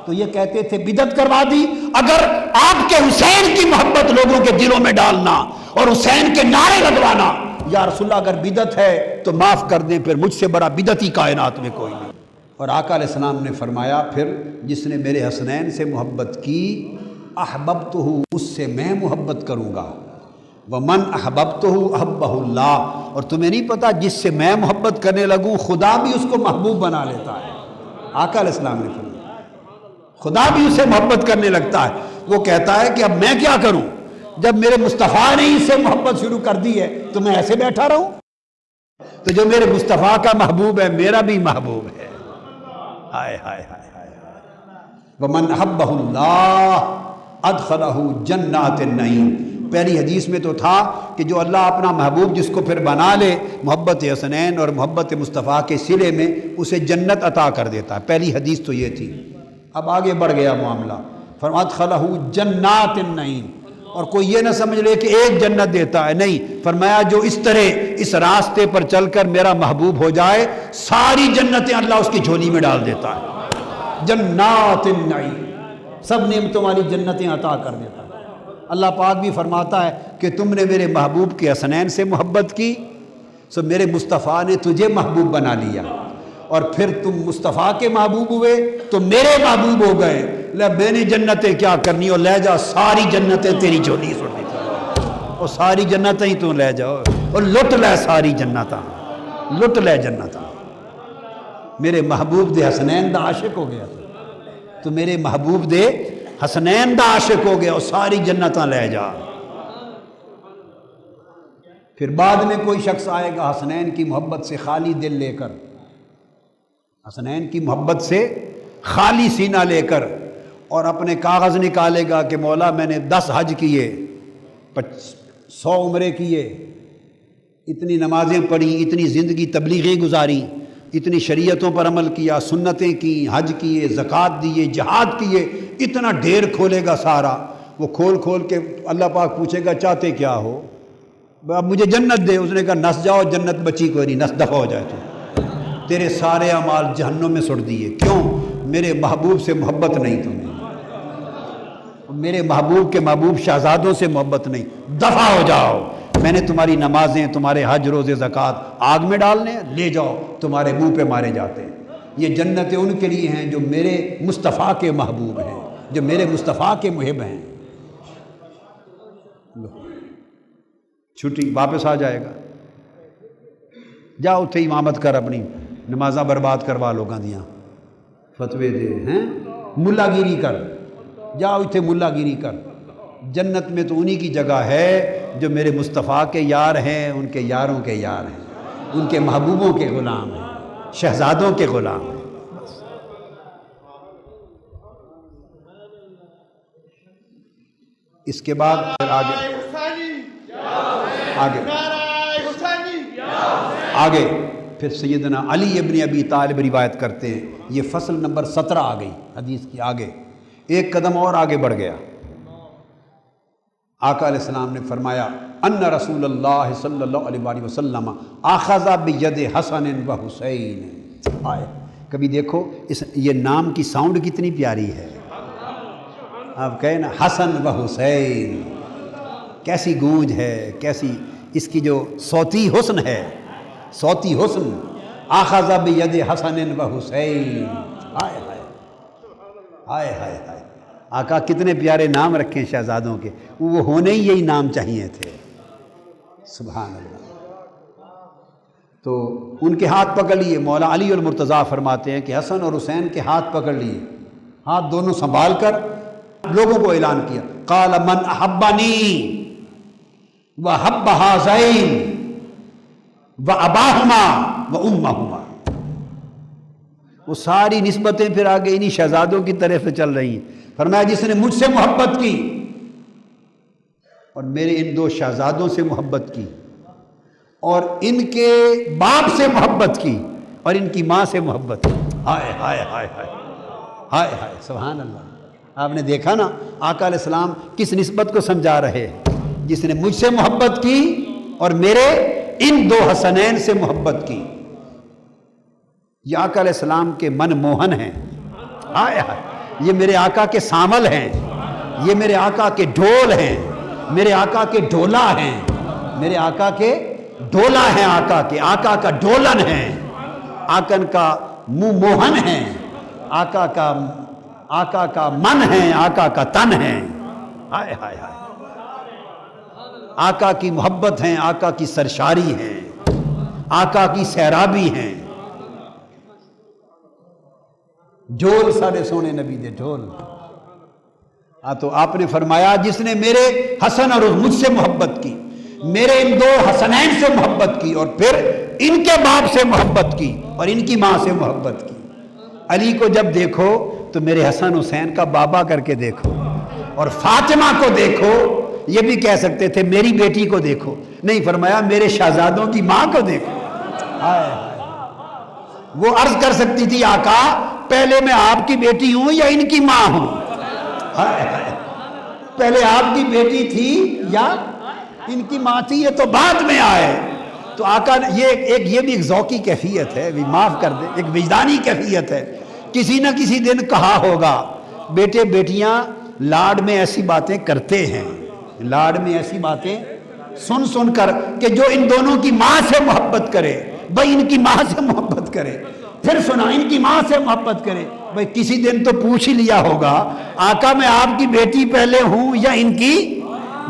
تو یہ کہتے تھے بدعت کروا دی۔ اگر آپ کے حسین کی محبت لوگوں کے دلوں میں ڈالنا اور حسین کے نعرے لگوانا یا رسول اللہ اگر بدعت ہے تو معاف کر دیں، پھر مجھ سے بڑا بدعتی کائنات میں کوئی نہیں۔ اور آقا علیہ السلام نے فرمایا پھر جس نے میرے حسنین سے محبت کی احببتہ، اس سے میں محبت کروں گا، ومن احببتہ احبہ اللہ، اور تمہیں نہیں پتا جس سے میں محبت کرنے لگوں خدا بھی اس کو محبوب بنا لیتا ہے۔ آقا علیہ السلام نے فرمایا خدا بھی اسے محبت کرنے لگتا ہے۔ وہ کہتا ہے کہ اب میں کیا کروں، جب میرے مصطفیٰ نے اس سے محبت شروع کر دی ہے تو میں ایسے بیٹھا رہوں؟ تو جو میرے مصطفیٰ کا محبوب ہے میرا بھی محبوب ہے۔ ہائے ہائے ہائے ہائے، ومن احبہ اللہ ادخلہ جنات النعیم۔ پہلی حدیث میں تو تھا کہ جو اللہ اپنا محبوب جس کو پھر بنا لے محبت حسنین اور محبت مصطفیٰ کے صلے میں اسے جنت عطا کر دیتا ہے، پہلی حدیث تو یہ تھی۔ اب آگے بڑھ گیا معاملہ، فرمایا ادخلہ جنات النعیم، اور کوئی یہ نہ سمجھ لے کہ ایک جنت دیتا ہے، نہیں، فرمایا جو اس طرح اس راستے پر چل کر میرا محبوب ہو جائے ساری جنتیں اللہ اس کی جھولی میں ڈال دیتا ہے۔ جنات النعیم، سب نعمتوں والی جنتیں عطا کر دیتا ہے۔ اللہ پاک بھی فرماتا ہے کہ تم نے میرے محبوب کے حسنین سے محبت کی، سو میرے مصطفیٰ نے تجھے محبوب بنا لیا، اور پھر تم مصطفیٰ کے محبوب ہوئے تو میرے محبوب ہو گئے۔ لے میں نے جنتیں کیا کرنی، اور لے جا ساری جنتیں تیری جھولی سٹ دی، اور ساری جنتیں ہی تو لے جاؤ، اور لٹ لے ساری جنتاں، لٹ لے جنتاں۔ میرے محبوب دے حسنین دا عاشق ہو گیا تو میرے محبوب دے حسنین دا عاشق ہو گیا، اور ساری جنتاں لے جا۔ پھر بعد میں کوئی شخص آئے گا حسنین کی محبت سے خالی دل لے کر، حسنین کی محبت سے خالی سینہ لے کر، اور اپنے کاغذ نکالے گا کہ مولا میں نے 10 حج کیے، 100 عمرے کیے، اتنی نمازیں پڑھی، اتنی زندگی تبلیغیں گزاری، اتنی شریعتوں پر عمل کیا، سنتیں کی، حج کیے، زکوٰۃ دیے، جہاد کیے، اتنا ڈھیر کھولے گا سارا۔ وہ کھول کھول کے اللہ پاک پوچھے گا چاہتے کیا ہو؟ اب مجھے جنت دے۔ اس نے کہا نس جاؤ، جنت بچی کوئی نہیں، نس دفع ہو جائے تو تیرے سارے اعمال جہنم میں سٹ دیے۔ کیوں؟ میرے محبوب سے محبت نہیں تمہیں، میرے محبوب کے محبوب شہزادوں سے محبت نہیں، دفع ہو جاؤ۔ میں نے تمہاری نمازیں، تمہارے حج، روزے، زکوٰۃ آگ میں ڈالنے ہیں، لے جاؤ، تمہارے منہ پہ مارے جاتے ہیں۔ یہ جنتیں ان کے لیے ہیں جو میرے مصطفیٰ کے محبوب ہیں، جو میرے مصطفیٰ کے محب ہیں۔ چھٹی واپس آ جائے گا، جا اتھے امامت کر، اپنی نمازاں برباد کروا لوگاں دیاں، فتوے دے ہیں، ملا گیری کر، جا اتھے ملا گیری کر۔ جنت میں تو انہی کی جگہ ہے جو میرے مصطفیٰ کے یار ہیں، ان کے یاروں کے یار ہیں، ان کے محبوبوں کے غلام ہیں، شہزادوں کے غلام ہیں۔ اس کے بعد پھر آگے پھر سیدنا علی ابن ابی طالب روایت کرتے ہیں، یہ فصل نمبر 17 آ گئی حدیث کی، آگے ایک قدم اور آگے بڑھ گیا۔ آقا علیہ السلام نے فرمایا ان رسول اللہ صلی اللہ علیہ وآلہ وسلم اخذ بید حسن و حسین۔ آئے کبھی دیکھو یہ نام کی ساؤنڈ کتنی پیاری ہے، آپ کہیں نا حسن و حسین، کیسی گونج ہے، کیسی اس کی جو صوتی حسن ہے، صوتی حسن۔ اخذ بید حسن و حسین، ہائے ہائے ہائے ہائے ہائے۔ آقا کتنے پیارے نام رکھے شہزادوں کے، وہ ہونے ہی یہی نام چاہیے تھے، سبحان اللہ۔ تو ان کے ہاتھ پکڑ لیے، مولا علی المرتضیٰ فرماتے ہیں کہ حسن اور حسین کے ہاتھ پکڑ لیے، ہاتھ دونوں سنبھال کر لوگوں کو اعلان کیا، قال من احبنی وحب ہذین واباہما وامہما۔ وہ ساری نسبتیں پھر آگے انہی شہزادوں کی طرف سے چل رہی ہیں۔ فرمایا جس نے مجھ سے محبت کی اور میرے ان 2 شہزادوں سے محبت کی اور ان کے باپ سے محبت کی اور ان کی ماں سے محبت کی، ہائے ہائے ہائے ہائے ہائے ہائے، سبحان اللہ۔ آپ نے دیکھا نا آقا علیہ السلام کس نسبت کو سمجھا رہے ہیں، جس نے مجھ سے محبت کی اور میرے ان 2 حسنین سے محبت کی۔ یہ آقا علیہ السلام کے من موہن ہیں، ہائے ہائے، یہ میرے آقا کے سامل ہیں، یہ میرے آقا کے ڈھول ہیں، میرے آقا کے ڈھولا ہیں، میرے آقا کے ڈھولا ہیں، آقا کا ڈھولن ہیں، آقا کا منہ موہن ہیں، آقا کا من ہیں، آقا کا تن ہیں، ہائے ہائے ہائے، آقا کی محبت ہیں، آقا کی سرشاری ہیں، آقا کی سیرابی ہیں۔ ڈھول سارے سونے نبی دے ڈھول۔ تو آپ نے فرمایا جس نے میرے حسن اور مجھ سے محبت کی، میرے ان 2 حسنین سے محبت کی اور پھر ان کے باپ سے محبت کی اور ان کی ماں سے محبت کی۔ علی کو جب دیکھو تو میرے حسن حسین کا بابا کر کے دیکھو، اور فاطمہ کو دیکھو، یہ بھی کہہ سکتے تھے میری بیٹی کو دیکھو، نہیں فرمایا میرے شہزادوں کی ماں کو دیکھو۔ وہ عرض کر سکتی تھی آقا پہلے میں آپ کی بیٹی ہوں یا ان کی ماں ہوں، پہلے آپ کی بیٹی تھی یا ان کی ماں تھی، یہ تو بعد میں آئے۔ تو آقا یہ بھی ایک ذوقی کیفیت ہے، معاف کر دیں، ایک وجدانی کیفیت ہے۔ کسی نہ کسی دن کہا ہوگا بیٹے بیٹیاں لاڈ میں ایسی باتیں کرتے ہیں، لاڈ میں ایسی باتیں سن سن کر کہ جو ان دونوں کی ماں سے محبت کرے، بھائی ان کی ماں سے محبت کرے، پھر سنا ان کی ماں سے محبت کرے۔ بھائی کسی دن تو پوچھ ہی لیا ہوگا آقا میں آپ کی بیٹی پہلے ہوں یا ان کی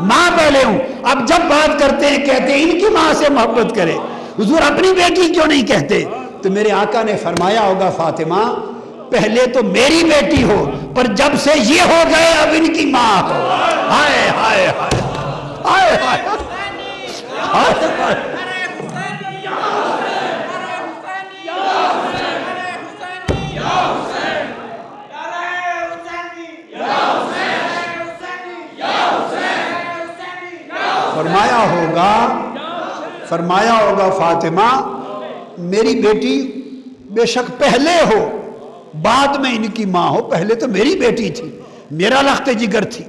ماں پہلے ہوں؟ اب جب بات کرتے ہیں کہتے ہیں ان کی ماں سے محبت کرے، حضور اپنی بیٹی کیوں نہیں کہتے؟ تو میرے آقا نے فرمایا ہوگا فاطمہ پہلے تو میری بیٹی ہو، پر جب سے یہ ہو گئے اب ان کی ماں ہو۔ ہائے ہائے ہائے ہائے ہائے ہائے ہائے۔ فرمایا ہوگا فاطمہ میری بیٹی بے شک پہلے ہو بعد میں ان کی ماں ہو، پہلے تو میری بیٹی تھی، میرا لخت جگر تھی،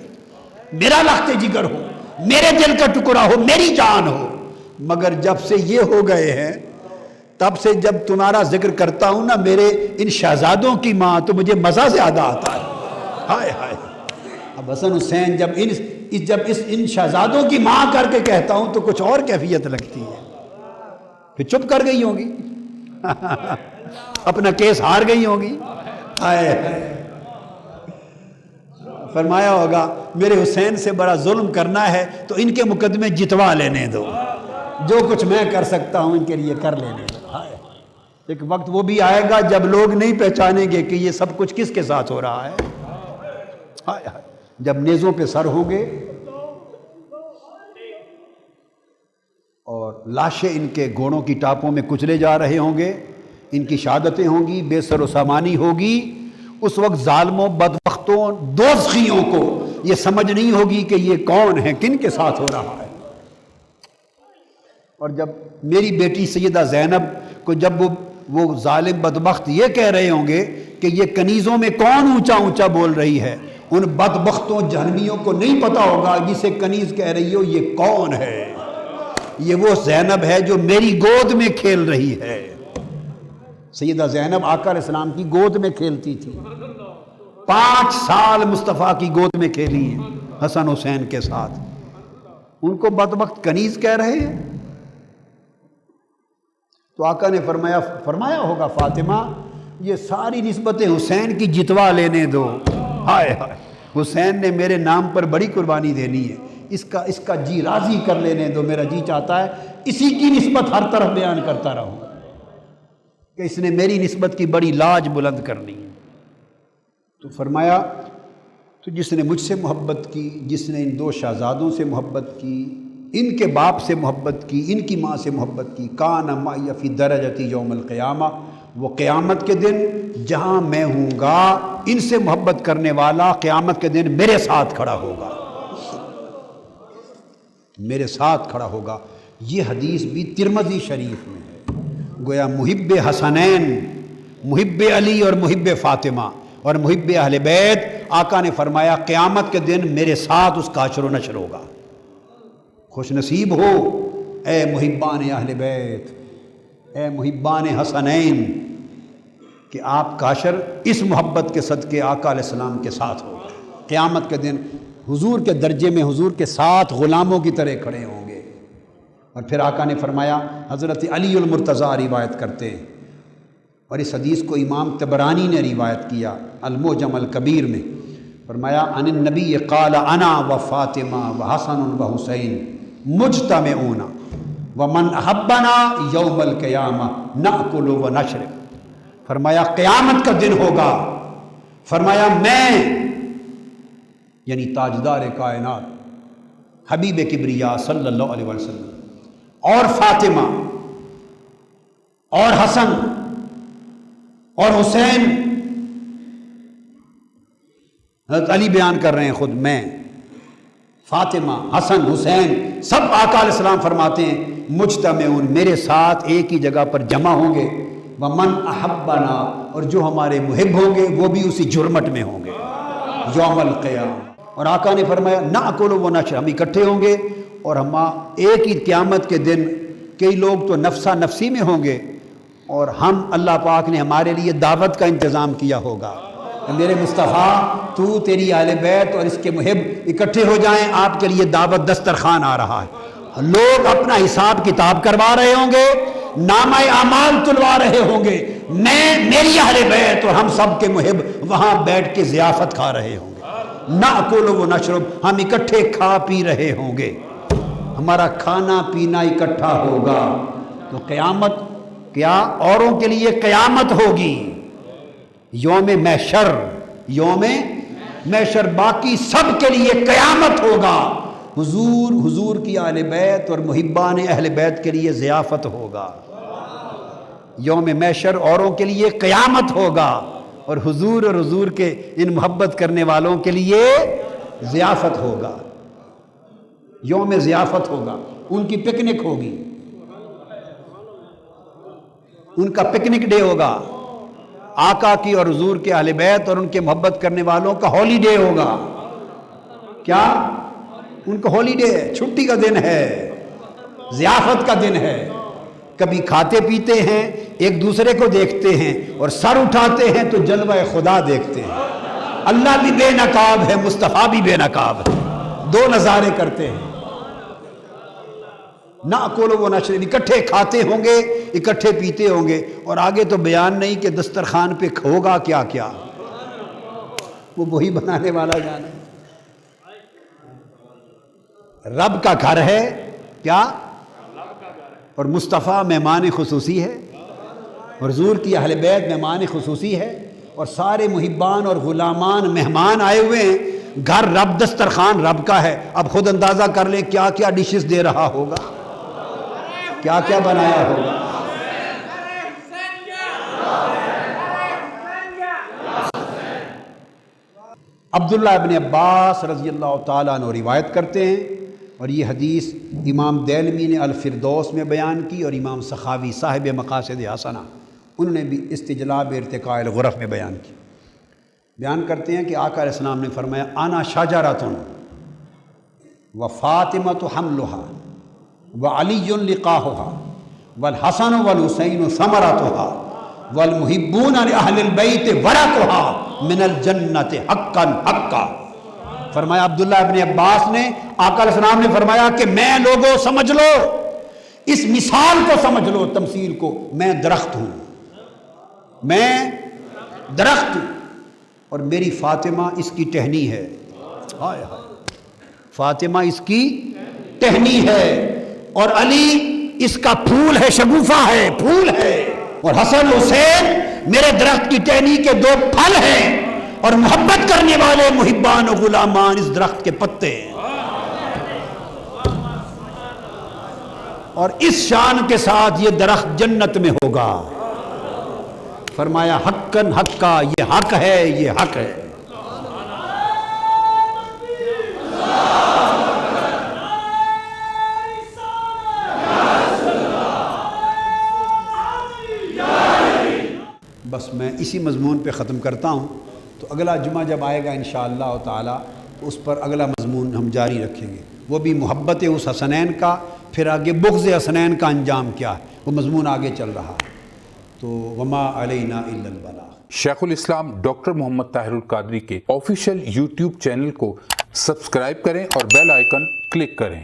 میرا لخت جگر ہو، میرے دل کا ٹکڑا ہو، میری جان ہو، مگر جب سے یہ ہو گئے ہیں تب سے جب تمہارا ذکر کرتا ہوں نا میرے ان شہزادوں کی ماں تو مجھے مزہ زیادہ آتا ہے۔ ہائے ہائے۔ اب حسن حسین جب ان شہزادوں کی ماں کر کے کہتا ہوں تو کچھ اور کیفیت لگتی ہے، پھر چپ کر گئی ہوں گی اپنا کیس ہار گئی ہوں گی۔ فرمایا ہوگا میرے حسین سے بڑا ظلم کرنا ہے تو ان کے مقدمے جتوا لینے دو، جو کچھ میں کر سکتا ہوں ان کے لیے کر لینے دو۔ ایک وقت وہ بھی آئے گا جب لوگ نہیں پہچانیں گے کہ یہ سب کچھ کس کے ساتھ ہو رہا ہے۔ جب نیزوں پہ سر ہوں گے اور لاشیں ان کے گھوڑوں کی ٹاپوں میں کچلے جا رہے ہوں گے، ان کی شہادتیں ہوں گی، بے سر و سامانی ہوگی، اس وقت ظالموں بدبختوں دوزخیوں کو یہ سمجھ نہیں ہوگی کہ یہ کون ہے، کن کے ساتھ ہو رہا ہے۔ اور جب میری بیٹی سیدہ زینب کو جب وہ ظالم بدبخت یہ کہہ رہے ہوں گے کہ یہ کنیزوں میں کون اونچا اونچا بول رہی ہے، ان بدبختوں جہنمیوں کو نہیں پتا ہوگا جسے کنیز کہہ رہی ہو یہ کون ہے، یہ وہ زینب ہے جو میری گود میں کھیل رہی ہے۔ سیدہ زینب آقا علیہ السلام کی گود میں کھیلتی تھی، 5 سال مصطفیٰ کی گود میں کھیلی ہیں حسن حسین کے ساتھ، ان کو بدبخت کنیز کہہ رہے ہیں۔ تو آقا نے فرمایا ہوگا فاطمہ یہ ساری نسبتیں حسین کی جتوا لینے دو۔ ہائے ہائے، حسین نے میرے نام پر بڑی قربانی دینی ہے، اس کا جی راضی کر لینے دو، میرا جی چاہتا ہے اسی کی نسبت ہر طرف بیان کرتا رہوں کہ اس نے میری نسبت کی بڑی لاج بلند کرنی ہے۔ تو فرمایا تو جس نے مجھ سے محبت کی، جس نے ان 2 شہزادوں سے محبت کی، ان کے باپ سے محبت کی، ان کی ماں سے محبت کی، کان معی فی درجتی یوم القیامہ، وہ قیامت کے دن جہاں میں ہوں گا ان سے محبت کرنے والا قیامت کے دن میرے ساتھ کھڑا ہوگا، میرے ساتھ کھڑا ہوگا۔ یہ حدیث بھی ترمذی شریف میں ہے۔ گویا محب حسنین، محب علی اور محب فاطمہ اور محب اہل بیت، آقا نے فرمایا قیامت کے دن میرے ساتھ اس کا حشر و نشر ہوگا۔ خوش نصیب ہو اے محبان اہل بیت، اے محبان حسنین، کہ آپ کا حشر اس محبت کے صدقے آقا علیہ السلام کے ساتھ ہوگا۔ قیامت کے دن حضور کے درجے میں حضور کے ساتھ غلاموں کی طرح کھڑے ہوں گے۔ اور پھر آقا نے فرمایا، حضرت علی المرتضیٰ روایت کرتے ہیں، اور اس حدیث کو امام طبرانی نے روایت کیا المعجم الکبیر میں، فرمایا عن النبی قال انا و فاطمہ و حسن و حسین مجتمعون ومن احبنا یوم القیامہ ناکل و نشرب۔ فرمایا قیامت کا دن ہوگا، فرمایا میں یعنی تاجدار کائنات حبیب کبریا صلی اللہ علیہ وسلم اور فاطمہ اور حسن اور حسین، حضرت علی بیان کر رہے ہیں خود، میں فاطمہ حسن حسین سب آقا علیہ السلام فرماتے ہیں مجتمعون، میرے ساتھ ایک ہی جگہ پر جمع ہوں گے، ومن احبنا، اور جو ہمارے محب ہوں گے وہ بھی اسی جرمٹ میں ہوں گے یوم القیامہ۔ اور آقا نے فرمایا ناکل و نشرب، ہم اکٹھے ہوں گے اور ہم ایک ہی قیامت کے دن، کئی لوگ تو نفسا نفسی میں ہوں گے اور ہم اللہ پاک نے ہمارے لیے دعوت کا انتظام کیا ہوگا، میرے مصطفیٰ تو تیری اہل بیت اور اس کے محب اکٹھے ہو جائیں، آپ کے لیے دعوت دسترخوان آ رہا ہے، لوگ اپنا حساب کتاب کروا رہے ہوں گے، نامہ اعمال تلوا رہے ہوں گے، میری اہل بیت اور ہم سب کے محب وہاں بیٹھ کے ضیافت کھا رہے ہوں گے، ناکل و نشرب، ہم اکٹھے کھا پی رہے ہوں گے، ہمارا کھانا پینا اکٹھا ہوگا، تو قیامت کیا اوروں کے لیے قیامت ہوگی، یوم محشر، یوم محشر باقی سب کے لیے قیامت ہوگا، حضور کی اہل بیت اور محبان اہل بیت کے لیے ضیافت ہوگا، یوم محشر اوروں کے لیے قیامت ہوگا، اور حضور کے ان محبت کرنے والوں کے لیے ضیافت ہوگا، یوم ضیافت ہوگا، ان کی پکنک ہوگی، ان کا پکنک ڈے ہوگا، آقا کی اور حضور کے اہل بیت اور ان کے محبت کرنے والوں کا ہولی ڈے ہوگا، کیا ان کا ہولی ڈے ہے، چھٹی کا دن ہے، ضیافت کا دن ہے، کبھی کھاتے پیتے ہیں، ایک دوسرے کو دیکھتے ہیں، اور سر اٹھاتے ہیں تو جلوہ خدا دیکھتے ہیں، اللہ بھی بے نقاب ہے، مصطفیٰ بھی بے نقاب ہے، دو نظارے کرتے ہیں، ناکل و نشرب، اکٹھے کھاتے ہوں گے، اکٹھے پیتے ہوں گے، اور آگے تو بیان نہیں کہ دسترخوان پہ ہوگا کیا کیا، وہ وہی بنانے والا جانے، رب کا گھر ہے کیا، اور مصطفیٰ مہمان خصوصی ہے، اور حضور کی اہل بیت مہمان خصوصی ہے، اور سارے محبان اور غلامان مہمان آئے ہوئے ہیں، گھر رب، دسترخوان رب کا ہے، اب خود اندازہ کر لیں کیا کیا ڈشز دے رہا ہوگا، کیا کیا بنایا ہوگا، عبداللہ ابن عباس رضی اللہ تعالیٰ عنہ روایت کرتے ہیں، اور یہ حدیث امام دیلمی نے الفردوس میں بیان کی، اور امام سخاوی صاحب مقاصد حسنہ انہوں نے بھی استجلاب ارتقاء الغرف میں بیان کی، بیان کرتے ہیں کہ آقا علیہ السلام نے فرمایا انا شجرۃ وفاطمۃ حملها وعلی لقاؤها والحسن والحسین ثمرتها والمحبون لأہل البیت ورثها من الجنت حقا حقا، فرمایا عبداللہ ابن عباس نے، آقا علیہ السلام نے فرمایا کہ میں لوگوں سمجھ لو، اس مثال کو سمجھ لو، تمثیل کو، میں درخت ہوں، میں درخت ہوں، اور میری فاطمہ اس کی ٹہنی ہے، ہائے ہائے، فاطمہ اس کی ٹہنی ہے، اور علی اس کا پھول ہے، شگوفہ ہے، پھول ہے، اور حسن حسین میرے درخت کی ٹہنی کے دو پھل ہیں، اور محبت کرنے والے محبان و غلامان اس درخت کے پتے ہیں، اور اس شان کے ساتھ یہ درخت جنت میں ہوگا، فرمایا حقاً حقا، یہ حق ہے، یہ حق ہے، بس میں اسی مضمون پہ ختم کرتا ہوں، تو اگلا جمعہ جب آئے گا انشاءاللہ تعالی تو اس پر اگلا مضمون ہم جاری رکھیں گے، وہ بھی محبت اس حسنین کا، پھر آگے بغض حسنین کا انجام کیا ہے، وہ مضمون آگے چل رہا ہے، تو وما علینا الا البلاغ۔ شیخ الاسلام ڈاکٹر محمد طاہر القادری کے آفیشیل یوٹیوب چینل کو سبسکرائب کریں اور بیل آئیکن کلک کریں۔